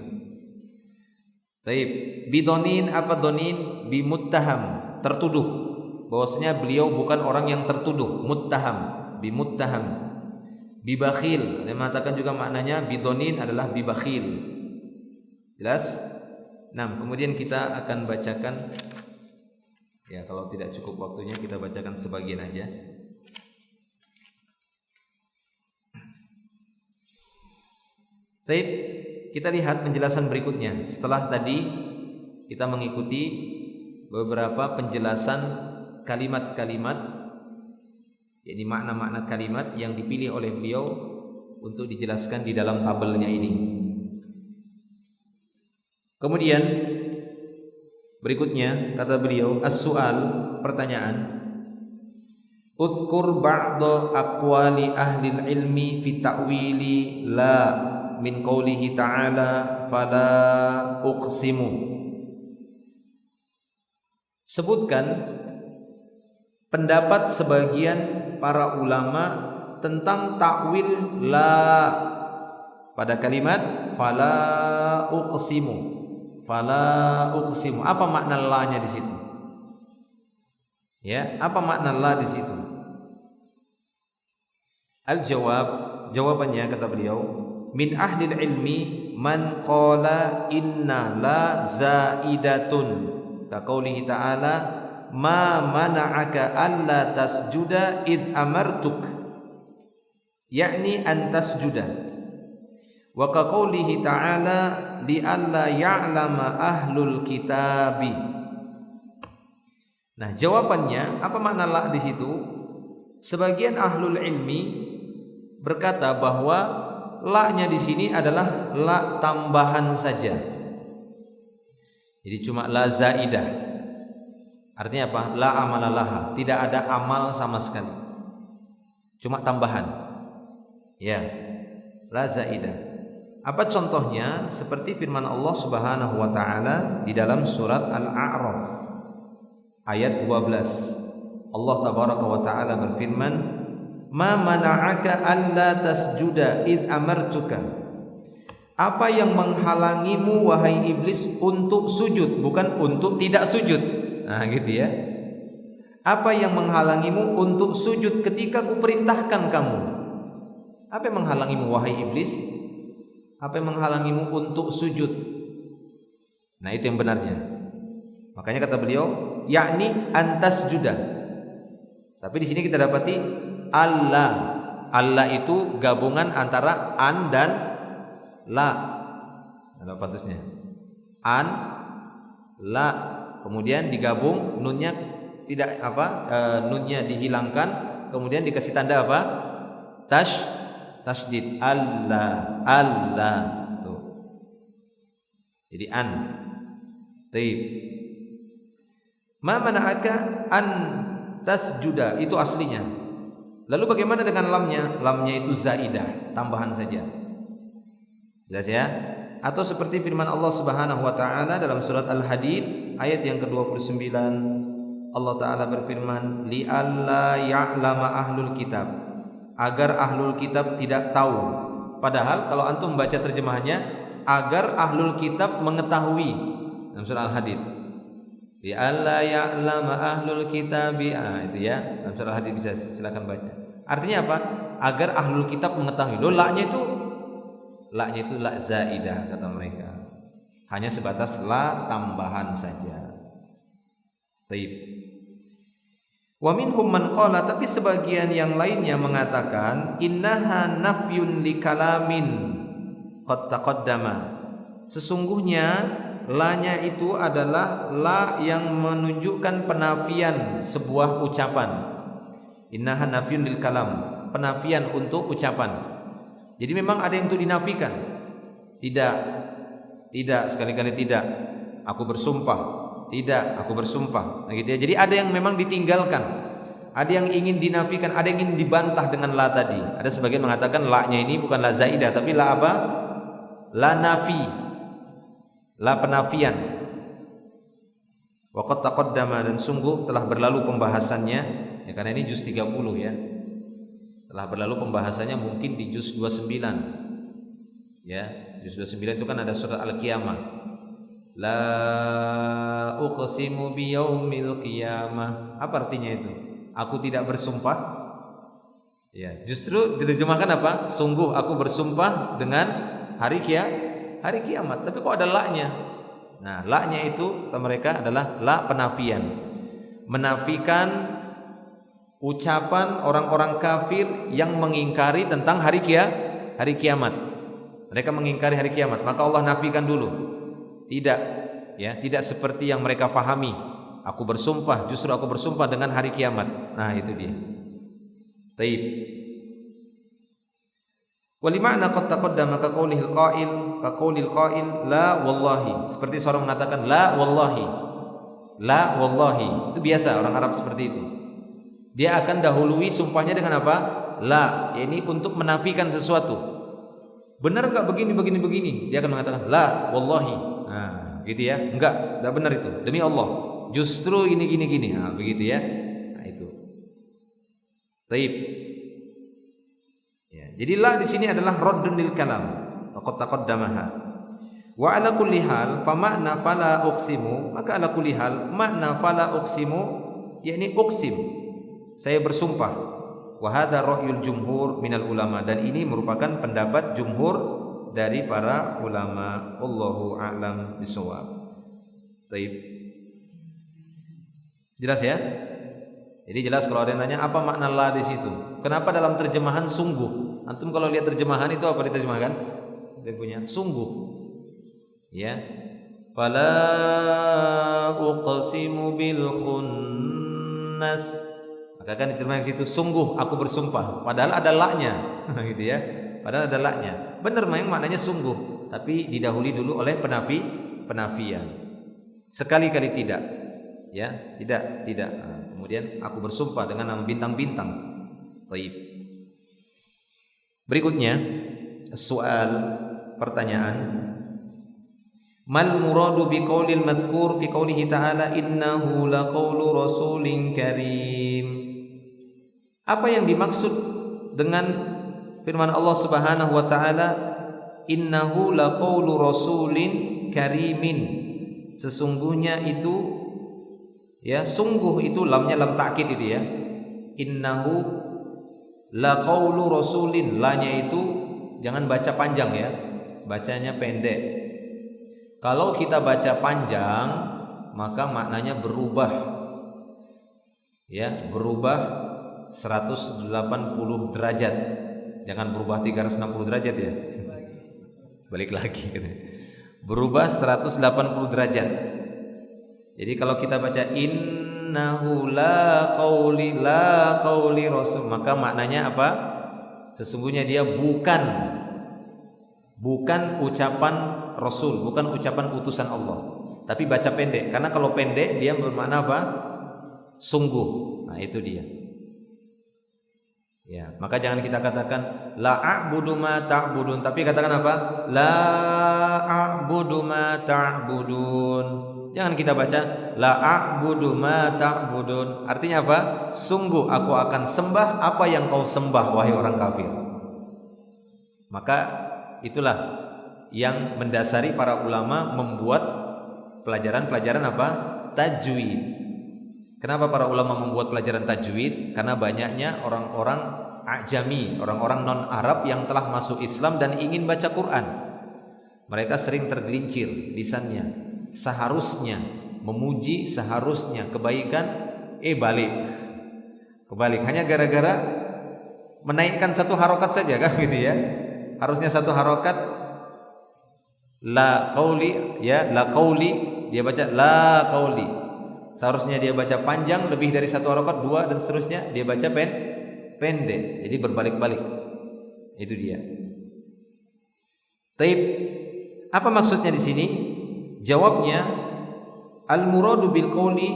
Taib, bidonin apa donin? Bimuttaham, tertuduh. Bahwasanya beliau bukan orang yang tertuduh, muttaham, bimuttaham. Bibakhil, dia mengatakan juga maknanya bidonin adalah bibakhil. Jelas? Nah, kemudian kita akan bacakan. Ya, kalau tidak cukup waktunya kita bacakan sebagian aja. Baik, kita lihat penjelasan berikutnya. Setelah tadi kita mengikuti beberapa penjelasan kalimat-kalimat, yakni makna-makna kalimat yang dipilih oleh beliau untuk dijelaskan di dalam tabelnya ini. Kemudian berikutnya kata beliau, as-su'al, pertanyaan. Uzkur ba'da aqwali ahli ilmi fi ta'wili la min qawlihi ta'ala fala uqsimu. Sebutkan pendapat sebagian para ulama tentang takwil la pada kalimat fala uqsimu. Fala uqsimu. Apa makna la-nya di situ? Ya, apa makna la di situ? Al-jawab, jawabannya kata beliau, min ahli ilmi man qala inna la zaidatun. Ka qoulihi ta'ala ma mana'aka alla tasjuda id amartuk, yakni an tasjuda. Wa ka qoulihi ta'ala li alla ya'lama ahlul kitabi. Nah, jawabannya apa makna la di situ? Sebagian ahlul ilmi berkata bahwa la-nya di sini adalah la tambahan saja. Jadi cuma la zaidah. Artinya apa? La amalalaha, tidak ada amal sama sekali. Cuma tambahan. Ya. La zaidah. Apa contohnya? Seperti firman Allah Subhanahu wa taala di dalam surat Al-A'raf ayat 12. Allah tabaraka wa taala berfirman, "Ma mana'aka alla tasjuda id amartuka." Apa yang menghalangimu wahai iblis untuk sujud, bukan untuk tidak sujud. Nah, gitu ya. Apa yang menghalangimu untuk sujud ketika kuperintahkan kamu? Apa yang menghalangimu wahai iblis? Apa yang menghalangimu untuk sujud? Nah, itu yang benarnya. Makanya kata beliau, yakni antas juda. Tapi di sini kita dapati Allah. Allah itu gabungan antara an dan la. Ada patusnya. An, la. Kemudian digabung, nunnya tidak apa? Nunnya dihilangkan. Kemudian dikasih tanda apa? tasydid alla tuh. Jadi an. Taib. Ma mana'aka an tasjuda, itu aslinya. Lalu bagaimana dengan lamnya? Lamnya itu zaidah, tambahan saja. Jelas ya? Atau seperti firman Allah Subhanahu wa taala dalam surat Al-Hadid ayat yang ke-29, Allah taala berfirman, li alla ya'lama ahlul kitab, agar ahlul kitab tidak tahu. Padahal kalau antum baca terjemahannya, agar ahlul kitab mengetahui. Dalam surah Al-Hadid, li alla ya'lama ahlul kitab, itu ya. Dalam surah Al-Hadid bisa silakan baca. Artinya apa? Agar ahlul kitab mengetahui. Loh, laknya itu la zaidah kata mereka. Hanya sebatas la tambahan saja. Taib. Wa minhum man qala, tapi sebagian yang lainnya mengatakan innaha nafyun li kalamin qad taqaddama. Sesungguhnya la-nya itu adalah la yang menunjukkan penafian sebuah ucapan. Innaha nafyun lil kalam, penafian untuk ucapan. Jadi memang ada yang itu dinafikan. Tidak, sekali-kali tidak. Aku bersumpah. Tidak, aku bersumpah. Nah, gitu ya. Jadi ada yang memang ditinggalkan. Ada yang ingin dinafikan, ada yang ingin dibantah dengan la tadi. Ada sebagian mengatakan la-nya ini bukan la zaidah, tapi la apa? La nafi. La penafian. Wa qad taqaddama, dan sungguh telah berlalu pembahasannya. Ya, karena ini juz 30 ya. Telah berlalu pembahasannya mungkin di juz 29. Ya, juz 29 itu kan ada surat Al-Qiyamah. La uqsimu biyaumil qiyamah. Apa artinya itu? Aku tidak bersumpah. Ya, justru diterjemahkan apa? Sungguh aku bersumpah dengan hari kiamat. Tapi kok ada la-nya? Nah, la-nya itu kata mereka adalah la penafian. Menafikan ucapan orang-orang kafir yang mengingkari tentang hari kiamat. Mereka mengingkari hari kiamat, maka Allah nafikan dulu. Tidak, ya, tidak seperti yang mereka fahami. Aku bersumpah, justru aku bersumpah dengan hari kiamat. Nah, itu dia. Taib. Walima'na qad taqaddama ka qaulil qail la wallahi. Seperti seorang mengatakan la wallahi. La wallahi. Itu biasa orang Arab seperti itu. Dia akan dahului sumpahnya dengan apa? La, ini untuk menafikan sesuatu. Benar enggak begini? Dia akan mengatakan la wallahi. Nah, gitu ya. Enggak benar itu. Demi Allah, justru ini gini. Nah, begitu ya. Nah, itu. Taib. Ya, jadi la di sini adalah raddun lil kalam. Faqad taqaddamaha. Wa ala kulli hal fa ma'na fala uqsimu, maka ala kulli hal makna fala uqsimu yakni uqsim, saya bersumpah. Wa hadza ra'yul jumhur minal ulama, dan ini merupakan pendapat jumhur dari para ulama. Wallahu a'lam bishawab. Baik. Jelas ya? Jadi jelas kalau ada yang tanya apa makna la di situ. Kenapa dalam terjemahan sungguh? Antum kalau lihat terjemahan itu apa diterjemahkan? Dia punya sungguh. Ya. Fala uqsimu bil khunnas. Maka kan diterjemahkan di situ sungguh aku bersumpah. Padahal ada la-nya, gitu ya. Padahal ada la-nya. Benar memang maknanya sungguh, tapi didahului dulu oleh penafian. Sekali-kali tidak. Ya, tidak. Nah, kemudian aku bersumpah dengan nama bintang-bintang. Baik. Berikutnya soal pertanyaan. Mal muradu biqaulil mazkur fi qaulihi ta'ala innahu laqaulu rasulin karim. Apa yang dimaksud dengan firman Allah Subhanahu wa taala innahu laqaulu rasulin karimin? Sesungguhnya itu, ya, sungguh itu lamnya lam ta'kid itu ya. Innahu laqaulu rasulin, la-nya itu jangan baca panjang ya. Bacanya pendek. Kalau kita baca panjang maka maknanya berubah. Ya, berubah 180 derajat. Jangan berubah 360 derajat ya. Balik lagi gitu. Berubah 180 derajat. Jadi kalau kita baca innahu la qauli rasul, maka maknanya apa? Sesungguhnya dia bukan ucapan Rasul, bukan ucapan utusan Allah. Tapi baca pendek, karena kalau pendek dia bermakna apa? Sungguh. Nah, itu dia. Ya, maka jangan kita katakan la a'budu ma ta'budun, tapi katakan apa? La a'budu ma ta'budun. Jangan kita baca la a'budu ma ta'budun. Artinya apa? Sungguh aku akan sembah apa yang kau sembah wahai orang kafir. Maka itulah yang mendasari para ulama membuat pelajaran-pelajaran apa? Tajwid. Kenapa para ulama membuat pelajaran tajwid? Karena banyaknya orang-orang ajami, orang-orang non-Arab yang telah masuk Islam dan ingin baca Quran. Mereka sering tergelincir lisannya. Seharusnya memuji, seharusnya kebaikan, balik. Kebalik, hanya gara-gara menaikkan satu harokat saja kan gitu ya. Harusnya satu harokat la qauli, ya la qauli, dia baca la qauli. Seharusnya dia baca panjang lebih dari satu harokat, dua dan seterusnya, dia baca pendek. Jadi berbalik-balik. Itu dia. Taib. Apa maksudnya di sini? Jawabnya al-muradu bil qauli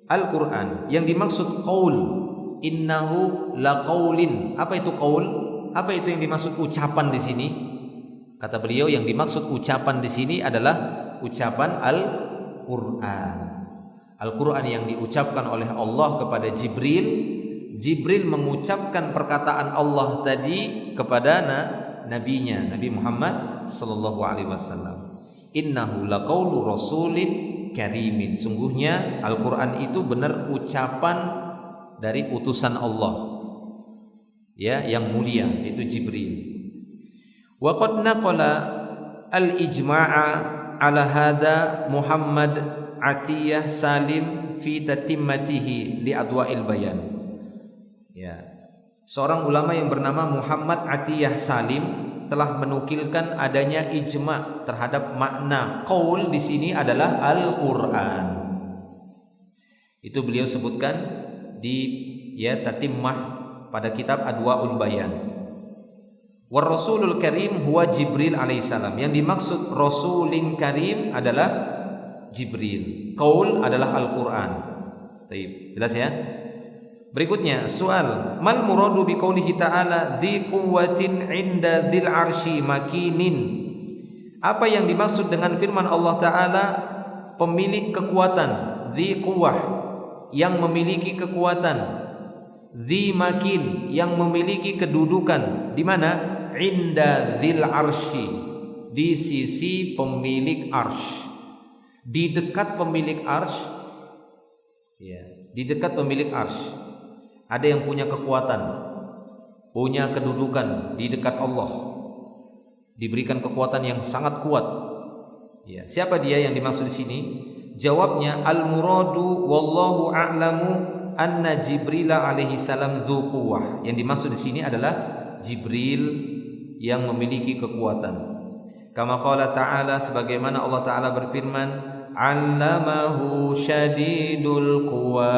Al-Qur'an. Yang dimaksud qaul, innahu laqaulin. Apa itu qaul? Apa itu yang dimaksud ucapan di sini? Kata beliau, yang dimaksud ucapan di sini adalah ucapan Al-Qur'an. Al-Quran yang diucapkan oleh Allah kepada Jibril. Jibril mengucapkan perkataan Allah tadi kepada nabinya, Nabi Muhammad sallallahu alaihi wasallam. Innahu laqaulu rasulin karimin. Sungguhnya Al-Quran itu benar ucapan dari utusan Allah, ya, yang mulia, itu Jibril. Wa qad naqala al-ijma'a ala hada Muhammad Atiyah Salim fi tatimmatihi li adwa'il bayan. Ya. Seorang ulama yang bernama Muhammad Atiyah Salim telah menukilkan adanya ijma' terhadap makna qaul di sini adalah Al-Qur'an. Itu beliau sebutkan di tatimmah pada kitab Adwa'ul Bayan. War Rasulul Karim huwa Jibril alaihissalam. Yang dimaksud Rasulin Karim adalah Jibril. Qaul adalah Al-Quran. Baik, jelas ya? Berikutnya soal, mal muradu bi qoulihi ta'ala dzi quwwatin 'inda dzil 'arsy makinin. Apa yang dimaksud dengan firman Allah Ta'ala pemilik kekuatan, dzi quwwah, yang memiliki kekuatan, dzi makin, yang memiliki kedudukan di mana? Inda dzil 'arsy, di sisi pemilik arsy. Di dekat pemilik arsy, ya, di dekat pemilik arsy ada yang punya kekuatan, punya kedudukan di dekat Allah, diberikan kekuatan yang sangat kuat. Ya, siapa dia yang dimaksud di sini? Jawabnya al-muradu wallahu a'lamu anna Jibril alaihi salam dzu quwwah. Yang dimaksud di sini adalah Jibril yang memiliki kekuatan. Kama qala ta'ala, sebagaimana Allah Ta'ala berfirman, 'allamahu syadidul quwa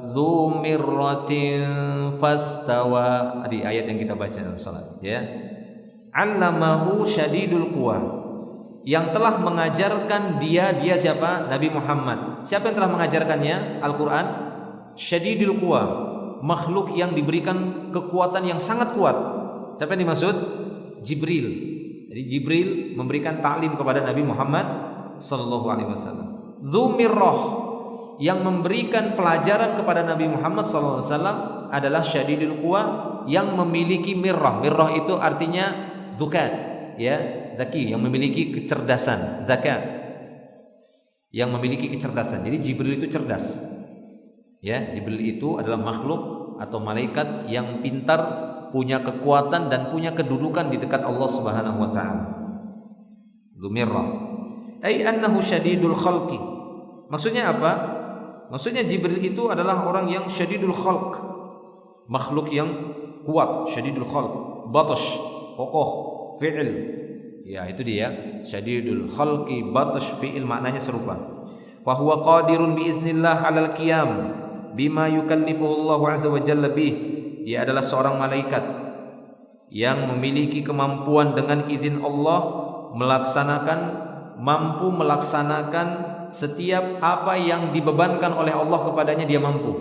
dzu mirratin fastawa. Di ayat yang kita baca dalam salat, ya. 'Allamahu syadidul quwa, yang telah mengajarkan dia siapa? Nabi Muhammad. Siapa yang telah mengajarkannya? Al-Qur'an. Syadidul quwa, makhluk yang diberikan kekuatan yang sangat kuat. Siapa yang dimaksud? Jibril. Jadi Jibril memberikan taklim kepada Nabi Muhammad sallallahu alaihi wasallam. Dzumirrah, yang memberikan pelajaran kepada Nabi Muhammad sallallahu alaihi wasallam adalah syadidul quwa, yang memiliki mirrah. Mirrah itu artinya zakat, ya, zaki, yang memiliki kecerdasan, zakat. Yang memiliki kecerdasan. Jadi Jibril itu cerdas. Ya, Jibril itu adalah makhluk atau malaikat yang pintar, punya kekuatan dan punya kedudukan di dekat Allah Subhanahu wa taala. Dzumirrah. Ai annahu syadidul khalqi. Maksudnya apa? Maksudnya Jibril itu adalah orang yang syadidul khalq, makhluk yang kuat, syadidul khalq, batash, kokoh, fi'il. Ya, itu dia, syadidul khalqi, batash, fi'il, maknanya serupa. Fa huwa qadirun bi iznillah 'alal qiyam bima yukallifuhu Allah 'azza wa jalla bih. Dia adalah seorang malaikat yang memiliki kemampuan dengan izin Allah mampu melaksanakan setiap apa yang dibebankan oleh Allah kepadanya, dia mampu.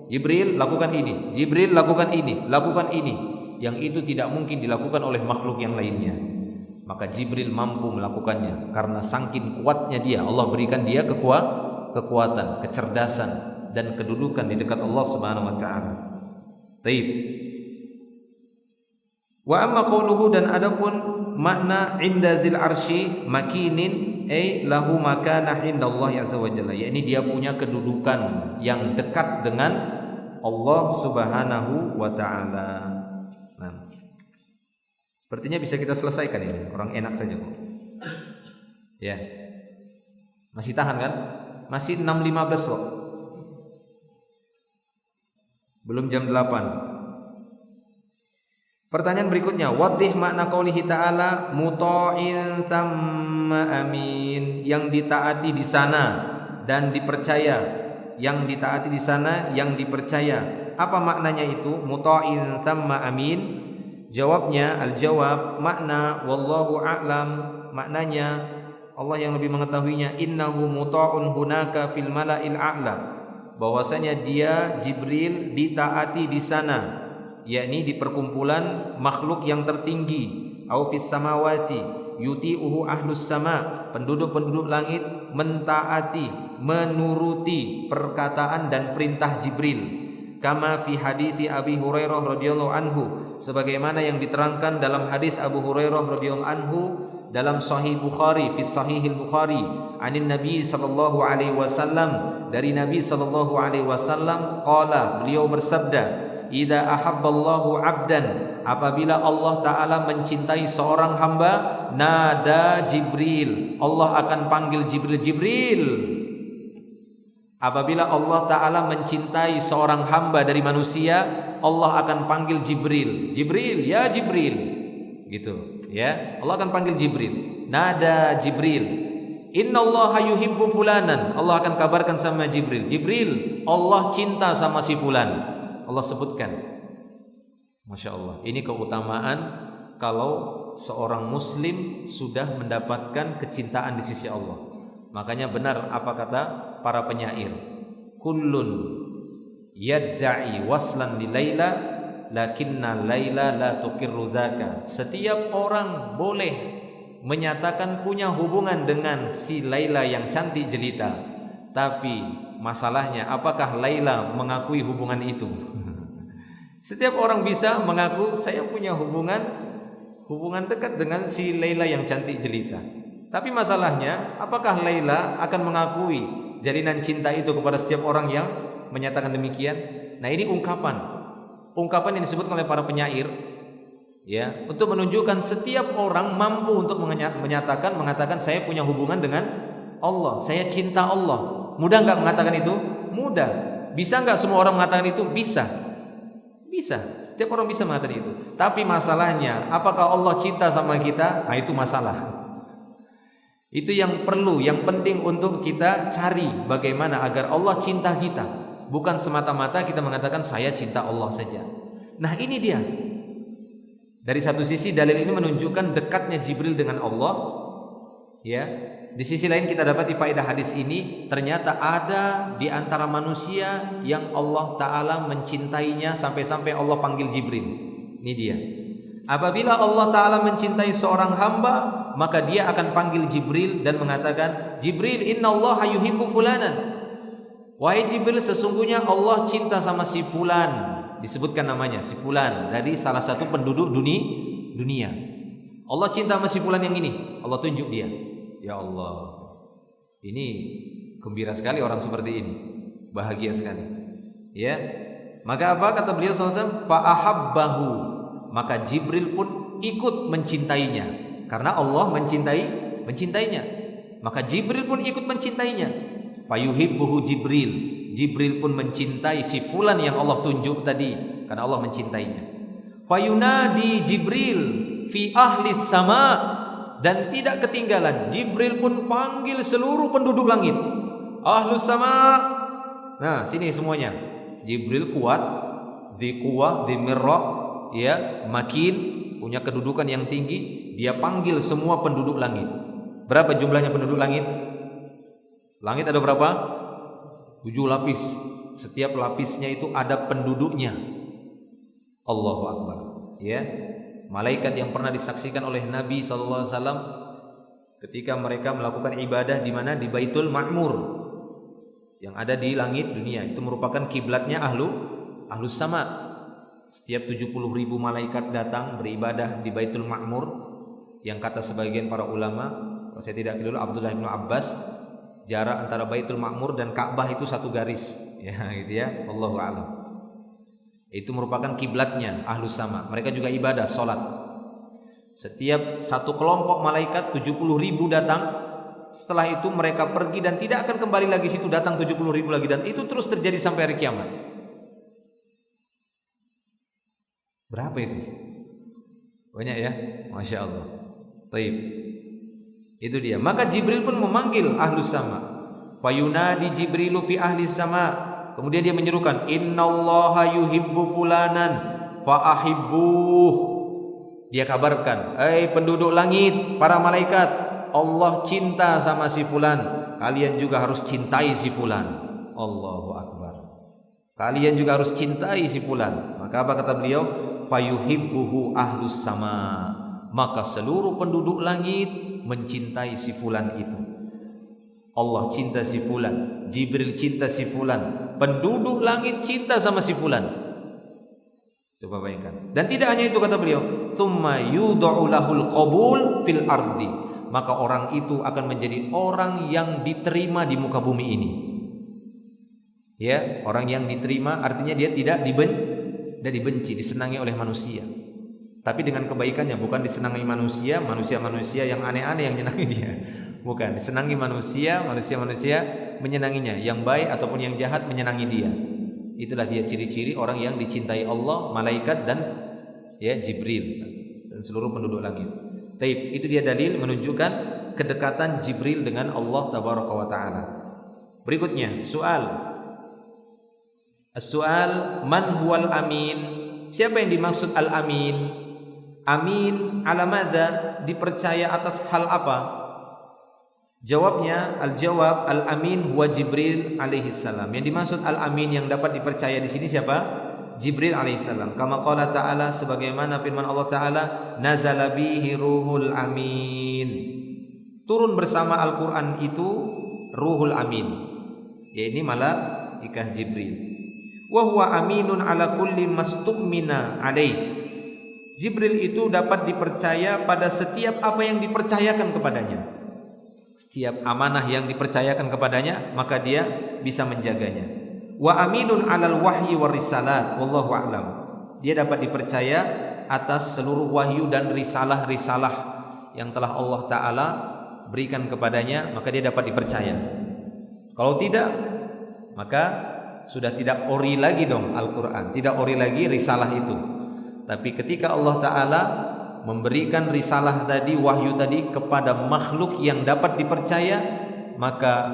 Jibril lakukan ini, Jibril lakukan ini, lakukan ini, yang itu tidak mungkin dilakukan oleh makhluk yang lainnya. Maka Jibril mampu melakukannya karena saking kuatnya dia. Allah berikan dia kekuatan, kecerdasan dan kedudukan di dekat Allah Subhanahu wa taala. Taib. Wa amma qauluhu, dan adapun makna inda zil arsy makinin ay lahu makanah indallahi azza wa jalla, yakni dia punya kedudukan yang dekat dengan Allah Subhanahu wa taala. Nah, sepertinya bisa kita selesaikan ini. Orang enak saja kok. Ya. Masih tahan kan? Masih 6.15 kok. Belum jam 8. Pertanyaan berikutnya, wadih makna qaulihi ta'ala muta'in sama amin, yang ditaati di sana dan dipercaya, yang ditaati di sana yang dipercaya. Apa maknanya itu muta'in sama amin? Jawabnya, al-jawab makna wallahu a'lam, maknanya Allah yang lebih mengetahuinya, innahu muta'un hunaka fil mala'il a'la, bahwasanya dia Jibril ditaati di sana, yakni di perkumpulan makhluk yang tertinggi, au fis samawati yuti'uhu ahlus sama, penduduk-penduduk langit mentaati, menuruti perkataan dan perintah Jibril, kama fi hadisi Abi Hurairah radhiyallahu anhu, sebagaimana yang diterangkan dalam hadis Abu Hurairah radhiyallahu anhu dalam Sahih Bukhari, fi Sahihil Bukhari, anin Nabi sallallahu alaihi wasallam, dari Nabi sallallahu alaihi wasallam, qala, beliau bersabda, idza ahabballahu 'abdan, apabila Allah taala mencintai seorang hamba, nada Jibril, Allah akan panggil Jibril. Jibril, apabila Allah taala mencintai seorang hamba dari manusia, Allah akan panggil Jibril. Jibril, ya Jibril, gitu ya. Allah akan panggil Jibril, nada Jibril, innallaha yuhibbu fulanan, Allah akan kabarkan sama Jibril, Jibril, Allah cinta sama si fulan. Allah sebutkan. Masya Allah, ini keutamaan kalau seorang muslim sudah mendapatkan kecintaan di sisi Allah. Makanya benar apa kata para penyair, kullun yadda'i waslan li Laila lakinna Laila la tuqirru dzaka, setiap orang boleh menyatakan punya hubungan dengan si Laila yang cantik jelita, tapi masalahnya apakah Laila mengakui hubungan itu? Setiap orang bisa mengaku saya punya hubungan dekat dengan si Laila yang cantik jelita. Tapi masalahnya apakah Laila akan mengakui jalinan cinta itu kepada setiap orang yang menyatakan demikian? Nah, ini ungkapan yang disebutkan oleh para penyair, ya, untuk menunjukkan setiap orang mampu untuk mengatakan saya punya hubungan dengan Allah, saya cinta Allah. Mudah nggak mengatakan itu? Mudah. Bisa nggak semua orang mengatakan itu? Bisa. Setiap orang bisa mengatakan itu. Tapi masalahnya, apakah Allah cinta sama kita? Nah, itu masalah. Itu yang perlu, yang penting untuk kita cari, bagaimana agar Allah cinta kita. Bukan semata-mata kita mengatakan saya cinta Allah saja. Nah, ini dia. Dari satu sisi dalil ini menunjukkan dekatnya Jibril dengan Allah, ya. Di sisi lain kita dapat di faedah hadis ini, ternyata ada di antara manusia yang Allah Ta'ala mencintainya sampai-sampai Allah panggil Jibril. Ini dia. Apabila Allah Ta'ala mencintai seorang hamba, maka dia akan panggil Jibril dan mengatakan, Jibril, innallaha yuhibbu fulanan, wahai Jibril, sesungguhnya Allah cinta sama si fulan. Disebutkan namanya, si fulan, dari salah satu penduduk dunia. Allah cinta sama si fulan yang ini. Allah tunjuk dia. Ya Allah, ini gembira sekali orang seperti ini, bahagia sekali. Ya, maka apa kata beliau SAW? Fa'ahabbahu, maka Jibril pun ikut mencintainya, karena Allah mencintainya. Maka Jibril pun ikut mencintainya. Fayuhibbuhu Jibril, Jibril pun mencintai si fulan yang Allah tunjuk tadi, karena Allah mencintainya. Fayunadi Jibril fi ahli sama, dan tidak ketinggalan Jibril pun panggil seluruh penduduk langit, ahlus sama. Nah, sini semuanya. Jibril kuat, di kuwah, di mirraq, ya, makin, punya kedudukan yang tinggi, dia panggil semua penduduk langit. Berapa jumlahnya penduduk langit? Langit ada berapa? 7 lapis. Setiap lapisnya itu ada penduduknya. Allahu Akbar. Ya, malaikat yang pernah disaksikan oleh Nabi SAW ketika mereka melakukan ibadah di mana? Di Baitul Ma'mur yang ada di langit dunia. Itu merupakan kiblatnya ahlus sama. Setiap 70.000 malaikat datang beribadah di Baitul Ma'mur, yang kata sebagian para ulama, kalau saya tidak keliru Abdullah bin Abbas, jarak antara Baitul Ma'mur dan Ka'bah itu 1 garis. Ya, gitu ya. Wallahu a'lam. Itu merupakan kiblatnya ahlus sama. Mereka juga ibadah, sholat. Setiap satu kelompok malaikat 70.000 datang. Setelah itu mereka pergi dan tidak akan kembali lagi situ, datang 70.000 lagi, dan itu terus terjadi sampai hari kiamat. Berapa itu? Banyak ya, Masya Allah. Taib. Itu dia. Maka Jibril pun memanggil ahlus sama. Fayunadi Jibrilu fi ahli sama. Kemudian dia menyerukan, innallaha yuhibbu fulanan fa'ahibbuh. Dia kabarkan, penduduk langit, para malaikat, Allah cinta sama si fulan, kalian juga harus cintai si fulan. Allahu Akbar. Kalian juga harus cintai si fulan. Maka apa kata beliau? Fayuhibbuhu ahlus sama. Maka seluruh penduduk langit mencintai si fulan itu. Allah cinta si fulan, Jibril cinta si fulan, penduduk langit cinta sama si fulan. Coba bayangkan. Dan tidak hanya itu, kata beliau, summa yud'u lahul qabul fil ardi. Maka orang itu akan menjadi orang yang diterima di muka bumi ini. Ya, orang yang diterima artinya dia tidak dibenci, disenangi oleh manusia. Tapi dengan kebaikannya, bukan disenangi manusia yang aneh-aneh yang menyenangi dia. Bukan, disenangi manusia menyenanginya, yang baik ataupun yang jahat menyenangi dia. Itulah dia ciri-ciri orang yang dicintai Allah, malaikat, dan ya Jibril dan seluruh penduduk langit. Taib, itu dia dalil menunjukkan kedekatan Jibril dengan Allah Tabaraka wa Ta'ala. Berikutnya, As-su'al man huwal amin? Siapa yang dimaksud al-amin? Amin ala madza? Dipercaya atas hal apa? Jawabnya, al-jawab al-amin huwa Jibril alaihi salam. Yang dimaksud al-amin yang dapat dipercaya di sini siapa? Jibril alaihi salam. Kama qala ta'ala, sebagaimana firman Allah Ta'ala, nazala bihi ruhul amin. Turun bersama Al-Qur'an itu ruhul amin. Ya, ini malaikah Jibril. Wa huwa aminun ala kulli mastu'mina alaih. Jibril itu dapat dipercaya pada setiap apa yang dipercayakan kepadanya. Setiap amanah yang dipercayakan kepadanya, maka dia bisa menjaganya. Wa aminun alal wahyi war risalat, wallahu a'lam. Dia dapat dipercaya atas seluruh wahyu dan risalah-risalah yang telah Allah Ta'ala berikan kepadanya, maka dia dapat dipercaya. Kalau tidak, maka sudah tidak ori lagi dong Al-Quran, tidak ori lagi risalah itu. Tapi ketika Allah Ta'ala memberikan risalah tadi, wahyu tadi kepada makhluk yang dapat dipercaya, maka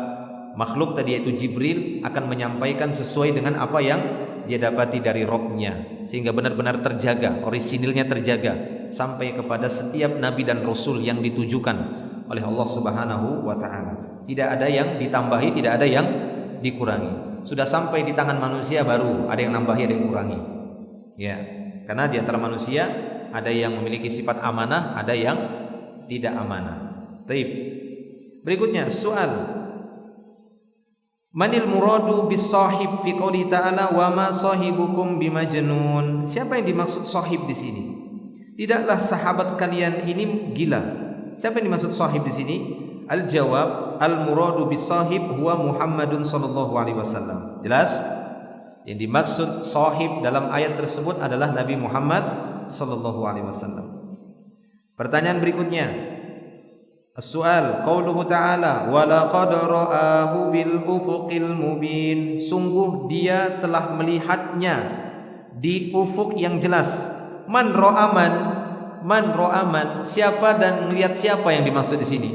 makhluk tadi yaitu Jibril akan menyampaikan sesuai dengan apa yang dia dapati dari Rabb-nya, sehingga benar-benar terjaga, orisinilnya terjaga sampai kepada setiap nabi dan rasul yang ditujukan oleh Allah Subhanahu wa Ta'ala. Tidak ada yang ditambahi, tidak ada yang dikurangi. Sudah sampai di tangan manusia baru ada yang nambahi, ada yang kurangi. Ya, karena di antara manusia ada yang memiliki sifat amanah, ada yang tidak amanah. Taib. Berikutnya, soal. Manil muradu bis sahib fi qouli ta'ala wa ma sahibukum bimajnun. Siapa yang dimaksud sahib di sini? Tidaklah sahabat kalian ini gila. Siapa yang dimaksud sahib di sini? Al-jawab, al-muradu bis sahib huwa Muhammadun sallallahu alaihi wasallam. Jelas? Yang dimaksud sahib dalam ayat tersebut adalah Nabi Muhammad sallallahu alaihi wasallam. Pertanyaan berikutnya, as-su'al, qauluhu ta'ala wa laqad ra'ahu bil ufuqil mubin. Sungguh dia telah melihatnya di ufuk yang jelas. Man ra'aman, siapa dan melihat siapa yang dimaksud di sini?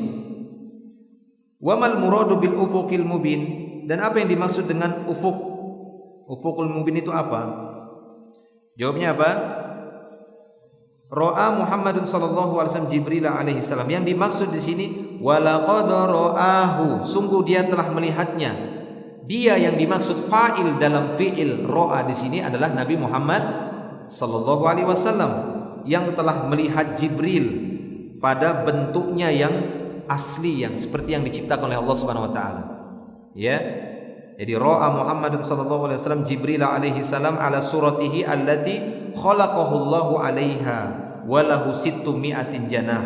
Wa mal muradu bil ufuqil mubin, dan apa yang dimaksud dengan ufuk? Ufukul mubin itu apa? Jawabnya apa? Ra'a Muhammadun sallallahu alaihi wasallam Jibril alaihi salam. Yang dimaksud di sini walaqad ra'ahu, sungguh dia telah melihatnya. Dia yang dimaksud fa'il dalam fi'il ra'a di sini adalah Nabi Muhammad sallallahu alaihi wasallam yang telah melihat Jibril pada bentuknya yang asli, yang seperti yang diciptakan oleh Allah Subhanahu wa taala. Ya. Jadi ra'a Muhammadun sallallahu alaihi wasallam Jibril alaihi salam ala suratihi allati khalaqahu Allahu 'alaiha wa lahu 600 janah.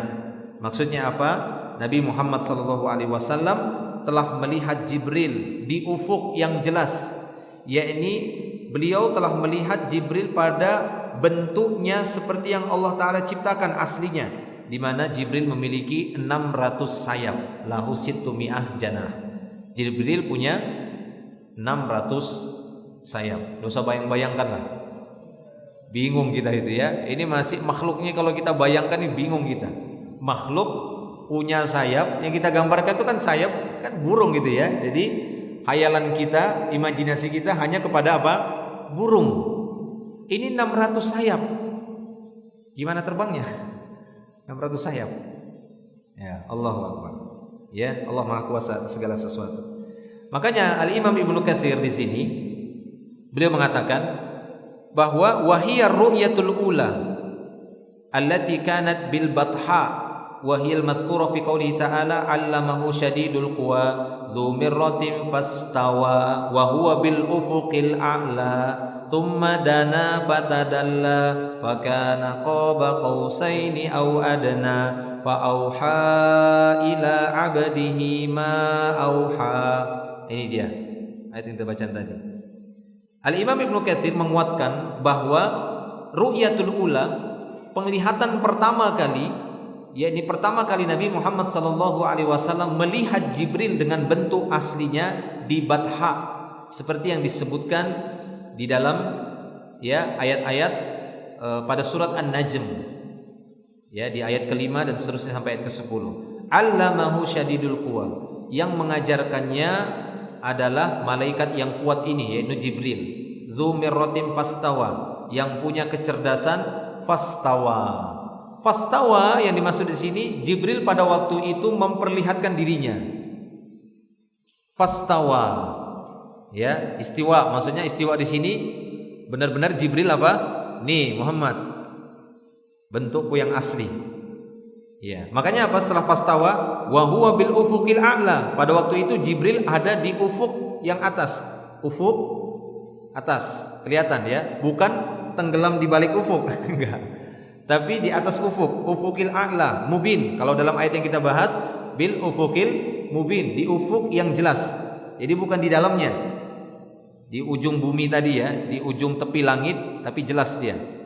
Maksudnya apa? Nabi Muhammad sallallahu alaihi wasallam telah melihat Jibril di ufuk yang jelas, yakni beliau telah melihat Jibril pada bentuknya seperti yang Allah taala ciptakan aslinya, di mana Jibril memiliki 600 sayap, lahu 600 janah. Jibril punya 600 sayap. Nggak usah bayang-bayangkan lah. Bingung kita itu ya. Ini masih makhluknya, kalau kita bayangkan ini bingung kita. Makhluk punya sayap, yang kita gambarkan itu kan sayap, kan burung gitu ya. Jadi hayalan kita, imajinasi kita hanya kepada apa? Burung. Ini 600 sayap. Gimana terbangnya? 600 sayap. Ya, Allahu Akbar. Ya, Allah Maha Kuasa atas segala sesuatu. Makanya Al-Imam Ibnu Katsir di sini beliau mengatakan bahwa wahiyar ru'yatul ula allati kanat bil batha wa hiya al-madhkura fi qouli ta'ala 'allamahu syadidul quwa dzu mirratin fastawa wa huwa bil ufuqil a'la thumma dana fatadalla fakana qaba qausaini aw adna fa auha ila 'abdihi ma auha. Ini dia ayat yang kita baca tadi. Al-Imam Ibnu Katsir menguatkan bahwa ru'yatul ula, penglihatan pertama kali, yakni pertama kali Nabi Muhammad sallallahu alaihi wasallam melihat Jibril dengan bentuk aslinya di Batha, seperti yang disebutkan di dalam ya ayat-ayat pada surat An-Najm. Ya, di ayat ke-5 dan seterusnya sampai ayat ke-10. Allamahu syadidul quwa, yang mengajarkannya adalah malaikat yang kuat ini, yaitu Jibril. Zumirrotim fastawa, yang punya kecerdasan fastawa. Fastawa yang dimaksud di sini, Jibril pada waktu itu memperlihatkan dirinya. Fastawa, ya, istiwa, maksudnya istiwa di sini benar-benar Jibril apa? Nih Muhammad, bentukku yang asli. Ya, makanya apa setelah fastawa wa huwa bil ufuqil a'la, pada waktu itu Jibril ada di ufuk yang atas. Ufuk atas, kelihatan ya, bukan tenggelam di balik ufuk enggak. Tapi di atas ufuk, ufukil a'la, mubin. Kalau dalam ayat yang kita bahas bil ufukil mubin, di ufuk yang jelas. Jadi bukan di dalamnya. Di ujung bumi tadi ya, di ujung tepi langit, tapi jelas dia.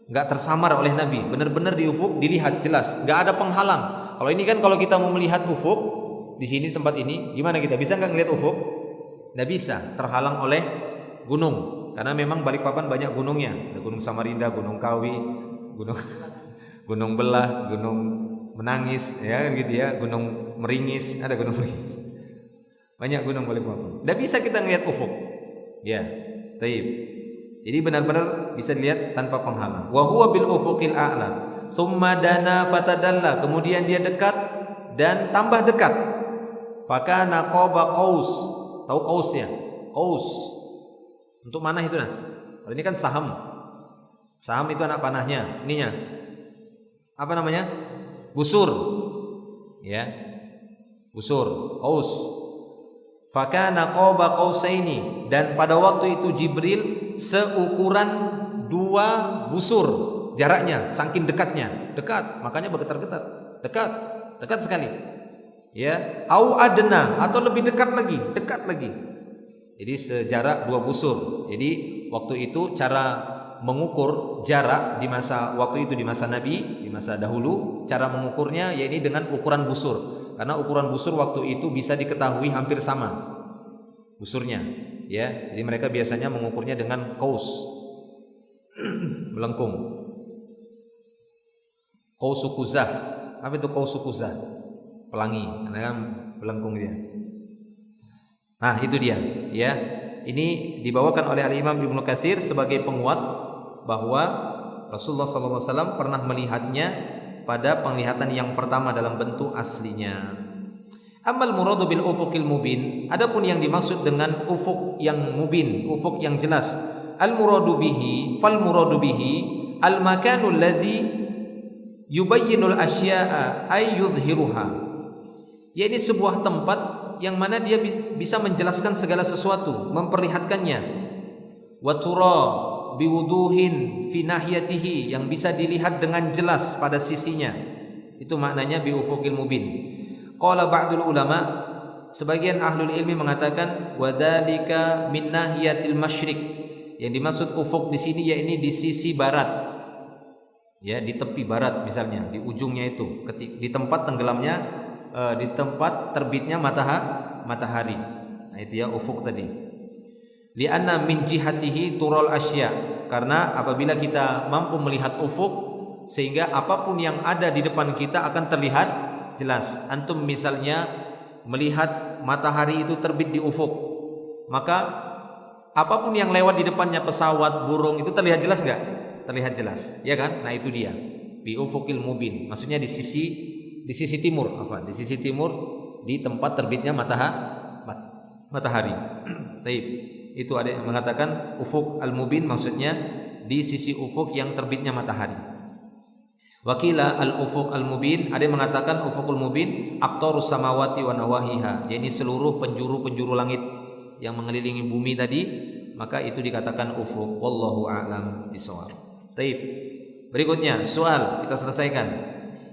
Enggak tersamar oleh Nabi, benar-benar di ufuk dilihat jelas, enggak ada penghalang. Kalau ini kan kalau kita mau melihat ufuk di sini tempat ini, gimana kita bisa enggak ngelihat ufuk? Enggak bisa, terhalang oleh gunung. Karena memang Balikpapan banyak gunungnya. Ada Gunung Samarinda, Gunung Kawi, Gunung Belah, Gunung Menangis, ya kan gitu ya, Gunung Meringis, ada Gunung Meringis. Banyak gunung Balikpapan. Enggak bisa kita ngelihat ufuk. Ya, taib. Jadi benar-benar bisa dilihat tanpa penghalang. Wa huwa bil ufuqil a'la. Summa dana fatadalla, kemudian dia dekat dan tambah dekat. Fakana qaba qaus. Tahu qaus ya? Qaus. Untuk manah itu nah. Kalau ini kan saham. Saham itu anak panahnya, ininya. Apa namanya? Busur. Ya. Busur, qaus. Fakana qaba qausaini, dan pada waktu itu Jibril seukuran 2 busur jaraknya, saking dekatnya, dekat, makanya bergetar-getar, dekat sekali. Ya, au adna, atau lebih dekat lagi. Jadi sejarak 2 busur. Jadi waktu itu cara mengukur jarak di masa waktu itu, di masa Nabi, di masa dahulu, cara mengukurnya yaitu dengan ukuran busur. Karena ukuran busur waktu itu bisa diketahui hampir sama busurnya, ya. Jadi mereka biasanya mengukurnya dengan qaus, melengkung. Qausu quzah. Apa itu qausu quzah? Pelangi, karena kan melengkung dia. Nah, itu dia, ya. Ini dibawakan oleh Al-Imam Ibnu Katsir sebagai penguat bahwa Rasulullah SAW pernah melihatnya pada penglihatan yang pertama dalam bentuk aslinya. Amal muradu bil ufuqil mubin, adapun yang dimaksud dengan ufuk yang mubin, ufuk yang jelas, al muradu bihi al makanul ladzi yubayyinul asya'a ay yuzhiruha, yaitu sebuah tempat yang mana dia bisa menjelaskan segala sesuatu, memperlihatkannya. Wa tura biwuduhin fi nahiyatihi, yang bisa dilihat dengan jelas pada sisinya. Itu maknanya bi ufuqil mubin. Qala ba'dul ulama, sebagian ahlul ilmi mengatakan wadzalika min nahiyatil masyriq, yang dimaksud ufuk di sini yakni di sisi barat, ya, di tepi barat misalnya, di ujungnya itu, di tempat tenggelamnya, di tempat terbitnya matahari. Nah, itu ya ufuk tadi. Li'anna min jihatihi tural asya, karena apabila kita mampu melihat ufuk, sehingga apapun yang ada di depan kita akan terlihat jelas. Antum misalnya melihat matahari itu terbit di ufuk, maka apapun yang lewat di depannya, pesawat, burung, itu terlihat jelas enggak? Terlihat jelas, ya kan? Nah, itu dia bi ufuqil mubin, maksudnya di sisi timur, di sisi timur, di tempat terbitnya matahari. Taib. Itu ada yang mengatakan ufuk al-mubin, maksudnya di sisi ufuk yang terbitnya matahari. Wakila al-ufuq al-mubin, ada yang mengatakan ufukul mubin aqtarus samawati wa nawahiha, yakni seluruh penjuru-penjuru langit yang mengelilingi bumi tadi, maka itu dikatakan ufuk. Wallahu a'lam bishawab. Taib. Berikutnya soal kita selesaikan.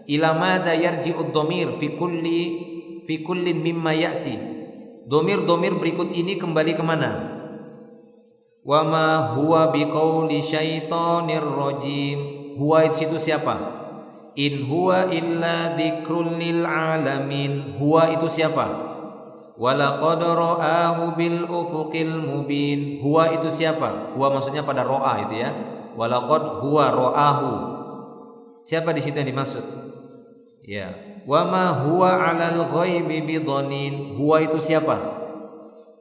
Ila madza yarji'ud dhamir fi kullin mimma ya'ti. Domir-domir berikut ini kembali kemana? Wa ma huwa biqauli syaitonir rajim. Huwa itu siapa? In huwa illa dzikrul lil alamin. Huwa itu siapa? Walaqad ra'ahu bil ufuqil mubin. Huwa itu siapa? Huwa maksudnya pada ro'a itu ya. Walaqad huwa ra'ahu. Siapa di situ yang dimaksud? Ya. Wa ma huwa 'alal ghaibi bidhanin. Huwa itu siapa?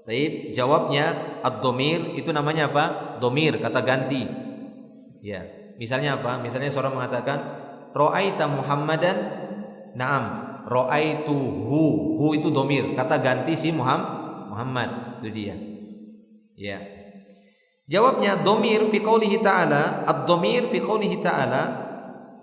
Baik, jawabnya ad-dhamir itu namanya apa? Dhamir, kata ganti. Ya. Misalnya apa? Misalnya seorang mengatakan ra'aita Muhammadan. Naam, ra'aituhu. Hu itu dhamir, kata ganti si Muhammad. Itu dia. Ya. Jawabnya dhamir fi qoulihi ta'ala, ad-dhamir fi qoulihi ta'ala,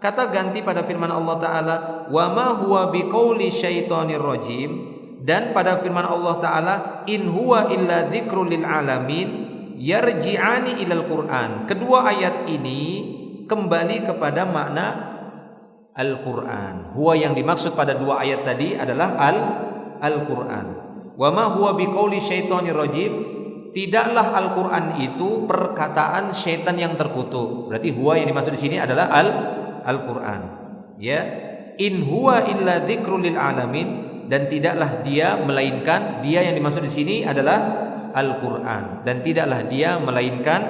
kata ganti pada firman Allah Ta'ala, wa ma huwa biqauli syaitonir rajim, dan pada firman Allah Ta'ala, in huwa illa dzikrul lil alamin, yarji'ani ilal Qur'an. Kedua ayat ini kembali kepada makna Al-Qur'an. Huwa yang dimaksud pada dua ayat tadi adalah Al-Qur'an. Wa ma huwa biqauli syaitonir rajim, tidaklah Al-Qur'an itu perkataan syaitan yang terkutuk. Berarti huwa yang dimaksud di sini adalah Al-Qur'an. Ya, in huwa illa dzikrul lil alamin, dan tidaklah dia melainkan, dia yang dimaksud di sini adalah Al-Qur'an, dan tidaklah dia melainkan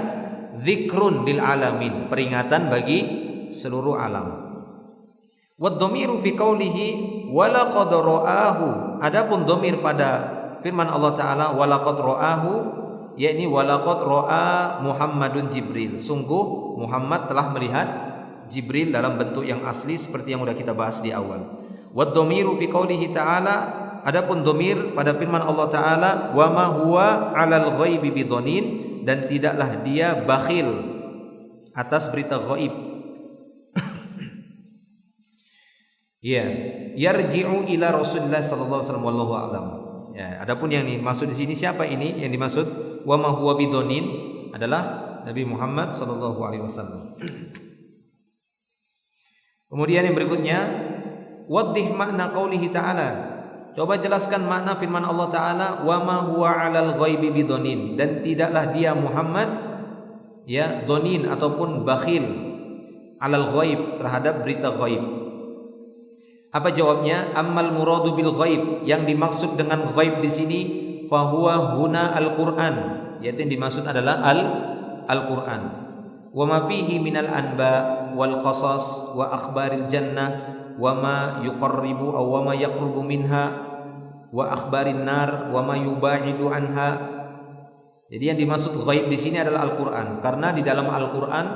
dzikrun lil alamin, peringatan bagi seluruh alam. Wad dhamiru fi qoulihi walaqad ra'ahu, adapun dhamir pada firman Allah Ta'ala walaqad ra'ahu, yakni walaqad ra'a Muhammadun Jibril, sungguh Muhammad telah melihat Jibril dalam bentuk yang asli seperti yang sudah kita bahas di awal. Wad dhamiru fi qoulihi ta'ala, adapun dhamir pada firman Allah Ta'ala wa ma huwa 'alal ghaibi bidhanin, dan tidaklah dia bakhil atas berita ghaib. Ya, yarji'u ila Rasulillah sallallahu alaihi wasallam wallahu a'lam. Ya, adapun yang dimaksud di sini siapa ini? Yang dimaksud wa ma huwa bidhanin adalah Nabi Muhammad sallallahu alaihi wasallam. Kemudian yang berikutnya, waddih makna qaulihi ta'ala, coba jelaskan makna firman Allah Ta'ala wa ma huwa 'alal ghaibi bidhanin, dan tidaklah dia Muhammad ya dhanin ataupun bakhil 'alal ghaib, terhadap berita ghaib. Apa jawabnya? Ammal muradu bil ghaib, yang dimaksud dengan ghaib di sini fa huwa huna al-Qur'an, yaitu yang dimaksud adalah Al-Qur'an. Wa ma fihi minal anba wal qasas wa akhbaril jannah wa ma yuqarribu aw wa ma yaqrubu minha wa akhbarin nar wa ma yubaidu anha. Jadi yang dimaksud ghaib di sini adalah Al-Qur'an, karena di dalam Al-Qur'an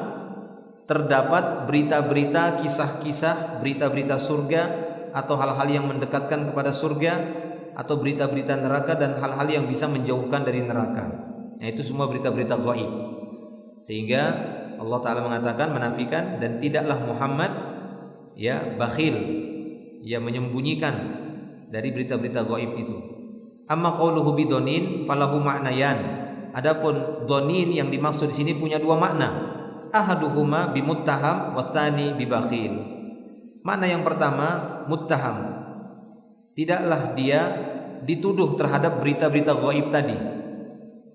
terdapat berita-berita, kisah-kisah, berita-berita surga atau hal-hal yang mendekatkan kepada surga, atau berita-berita neraka dan hal-hal yang bisa menjauhkan dari neraka. Nah, itu semua berita-berita gaib. Sehingga Allah Ta'ala mengatakan, menafikan, dan tidaklah Muhammad bakhil, menyembunyikan dari berita-berita gaib itu. Amma qauluhu bidonin falahu ma'nayan. Adapun donin yang dimaksud di sini punya dua makna. Ahaduhuma bimuttaham watsani bibakhil. Makna yang pertama, muttaham, tidaklah dia dituduh terhadap berita-berita gaib tadi.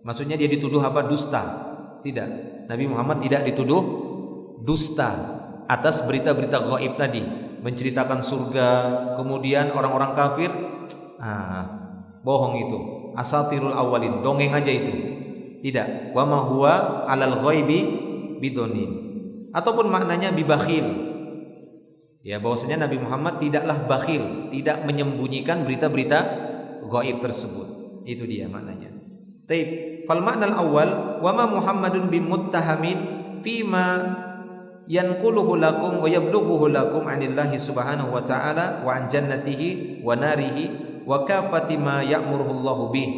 Maksudnya dia dituduh apa? Dusta. Tidak. Nabi Muhammad tidak dituduh dusta atas berita-berita gaib tadi, menceritakan surga, kemudian orang-orang kafir bohong itu, asatirul awalin, dongeng aja itu. Tidak. Wa ma huwa 'alal ghaibi bidonin. Ataupun maknanya bibakhil. Bahwasanya Nabi Muhammad tidaklah bakhil, tidak menyembunyikan berita-berita gaib tersebut. Itu dia maknanya. Taib. Fal ma'nal awal wa ma Muhammadun bimuttahamin fima yanquluhu lakum wa yablughuhu lakum 'anillahi subhanahu wa ta'ala wa 'an jannatihi wa narihi wa kafati ma ya'muruhu Allahu bih.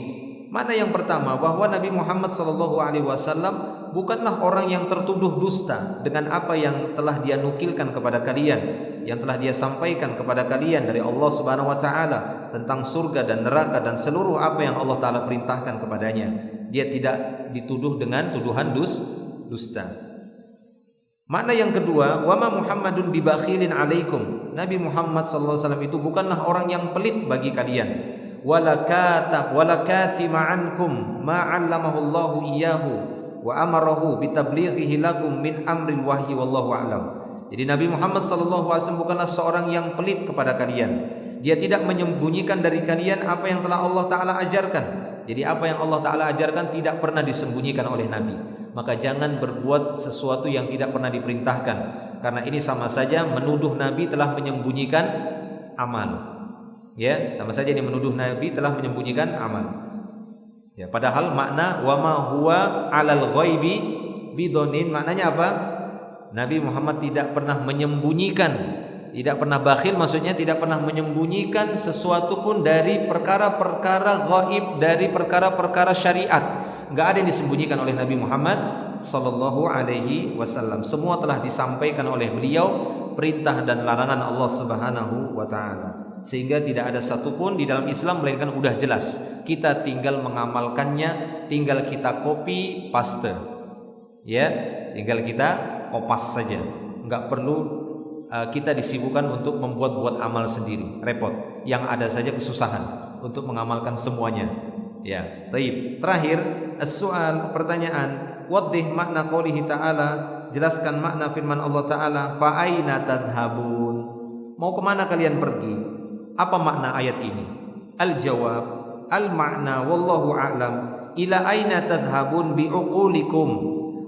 Mana yang pertama, bahwa Nabi Muhammad SAW bukanlah orang yang tertuduh dusta dengan apa yang telah dia nukilkan kepada kalian, yang telah dia sampaikan kepada kalian dari Allah Subhanahu wa taala tentang surga dan neraka dan seluruh apa yang Allah taala perintahkan kepadanya. Dia tidak dituduh dengan tuduhan dusta. Makna yang kedua, wa ma Muhammadun bibakhilin alaikum. Nabi Muhammad sallallahu alaihi wasallam itu bukanlah orang yang pelit bagi kalian. Wala katima ankum ma 'allamahu Allahu iyyahu wa amarahu bitablighihi lakum min amril wahyi wallahu a'lam. Jadi Nabi Muhammad sallallahu alaihi wasallam bukanlah seorang yang pelit kepada kalian. Dia tidak menyembunyikan dari kalian apa yang telah Allah taala ajarkan. Jadi apa yang Allah taala ajarkan tidak pernah disembunyikan oleh Nabi. Maka jangan berbuat sesuatu yang tidak pernah diperintahkan, karena ini sama saja menuduh Nabi telah menyembunyikan amal. Sama saja ini menuduh Nabi telah menyembunyikan amal. Padahal makna wa ma huwa 'alal ghaibi bidonin, maknanya apa? Nabi Muhammad tidak pernah menyembunyikan, tidak pernah bakhil, maksudnya tidak pernah menyembunyikan sesuatu pun dari perkara-perkara gaib, dari perkara-perkara syariat. Enggak ada yang disembunyikan oleh Nabi Muhammad sallallahu alaihi wasallam. Semua telah disampaikan oleh beliau, perintah dan larangan Allah Subhanahu wa taala. Sehingga tidak ada satupun di dalam Islam melainkan udah jelas. Kita tinggal mengamalkannya, tinggal kita copy paste. Tinggal kita kopas saja. Enggak perlu kita disibukkan untuk membuat-buat amal sendiri, repot. Yang ada saja kesusahan untuk mengamalkan semuanya. Taib. Terakhir, as-su'al, pertanyaan, waddih makna qoulihi ta'ala, jelaskan makna firman Allah Ta'ala, fa aina tadhhabun, mau kemana kalian pergi? Apa makna ayat ini? Al-jawab, al-makna wallahu a'lam, ila aina tadhhabun bi'uqulikum,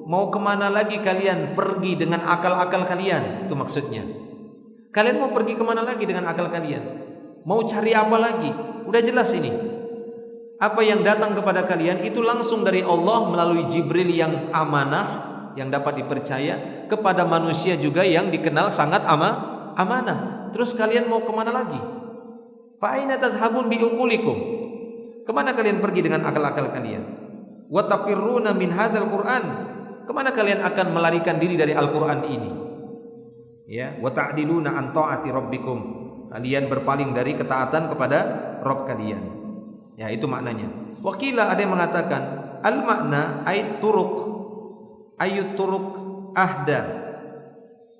mau kemana lagi kalian pergi dengan akal-akal kalian? Itu maksudnya. Kalian mau pergi kemana lagi dengan akal kalian? Mau cari apa lagi? Udah jelas ini. Apa yang datang kepada kalian itu langsung dari Allah melalui Jibril yang amanah, yang dapat dipercaya, kepada manusia juga yang dikenal sangat amanah. Terus kalian mau kemana lagi? Fa aina tadhhabun biuqulikum, kemana kalian pergi dengan akal-akal kalian? Wa tafirruna min hadzal Qur'an, kemana kalian akan melarikan diri dari Al-Qur'an ini? Wa ta'diluna an ta'ati rabbikum, kalian berpaling dari ketaatan kepada Rabb kalian. Itu maknanya. Wakila ada yang mengatakan al makna ayat turuk, ayut turuk ahda,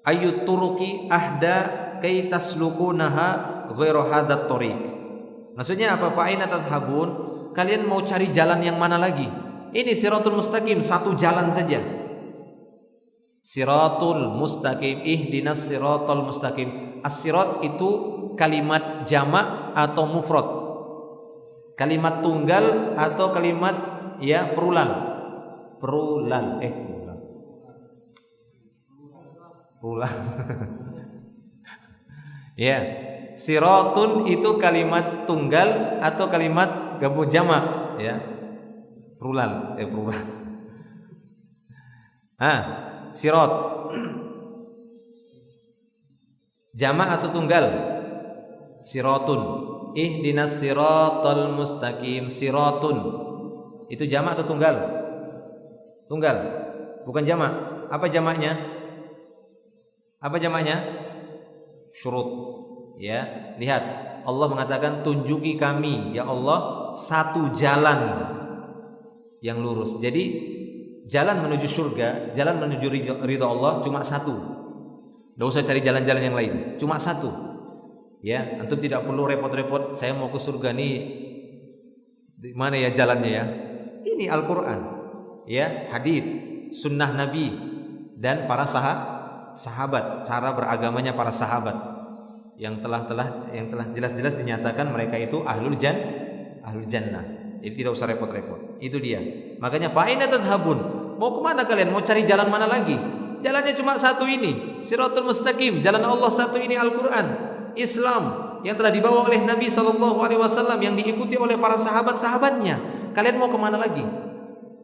ayut turuki ahda kay taslukunaha ghairu hadat tariq. Maksudnya apa? Fa aina tadhhabun, kalian mau cari jalan yang mana lagi? Ini siratul mustaqim, satu jalan saja. Siratul mustaqim, ihdinas siratal mustaqim. As-sirat itu kalimat jamak atau mufrad, kalimat tunggal atau kalimat plural. Siratun itu kalimat tunggal atau kalimat gabung jamak, plural. Sirat. Jamak atau tunggal? Siratun. Ihdinas siratal mustaqim. Siratun. Itu jamak atau tunggal? Tunggal. Bukan jamak. Apa jamaknya? Apa jamaknya? Syurut. Ya, lihat. Allah mengatakan tunjuki kami ya Allah satu jalan yang lurus. Jadi jalan menuju surga, jalan menuju ridha Allah cuma satu. Tidak usah cari jalan-jalan yang lain, cuma satu. Ya, antum tidak perlu repot-repot. Saya mau ke surga nih, di mana ya jalannya ya? Ini Al-Quran, ya, hadis, sunnah Nabi dan para sahabat, cara beragamanya para sahabat yang telah jelas-jelas dinyatakan mereka itu ahlul jannah. Jadi tidak usah repot-repot. Itu dia. Makanya fa'ina tadhhabun. Mau kemana kalian? Mau cari jalan mana lagi? Jalannya cuma satu ini, Siratul Mustaqim. Jalan Allah satu ini, Al-Quran, Islam yang telah dibawa oleh Nabi SAW, yang diikuti oleh para sahabat-sahabatnya. Kalian mau kemana lagi?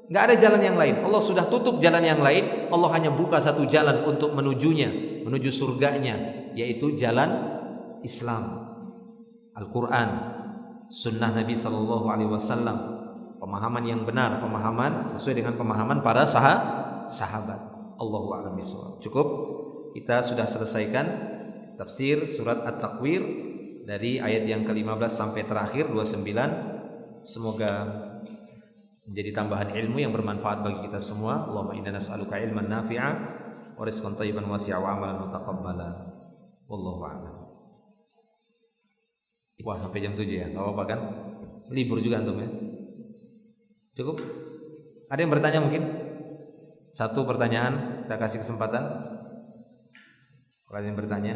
Gak ada jalan yang lain. Allah sudah tutup jalan yang lain. Allah hanya buka satu jalan untuk menuju surganya, yaitu jalan Islam, Al-Quran, Sunnah Nabi SAW. Pemahaman yang benar, pemahaman sesuai dengan pemahaman para sahabat. Allahu a'lam bishawab. Cukup, kita sudah selesaikan tafsir surat At-Takwir dari ayat yang ke-15 sampai terakhir 29. Semoga menjadi tambahan ilmu yang bermanfaat bagi kita semua. Allahumma inna nas'aluka ilman nafi'a wa rizqan thayyiban wasi'a wa amalan mutaqabbala. Wallahu a'lam. Wah, sampai jam 7 ya. Enggak apa-apa kan? Libur juga antum ya. Cukup? Ada yang bertanya mungkin? Satu pertanyaan, kita kasih kesempatan. Kalau ada yang bertanya.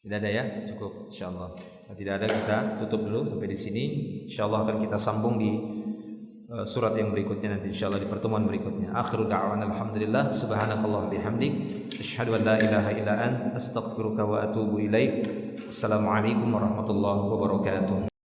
Tidak ada ya? Cukup, insyaallah. Kalau tidak ada, kita tutup dulu sampai di sini. Insyaallah akan kita sambung di surat yang berikutnya nanti, insyaallah di pertemuan berikutnya. Akhiru da'wana alhamdulillah, subhanakallah bihamdik, asyhadu an la ilaha illa anta, astaghfiruka wa atubu ilaik. Assalamualaikum warahmatullahi wabarakatuh.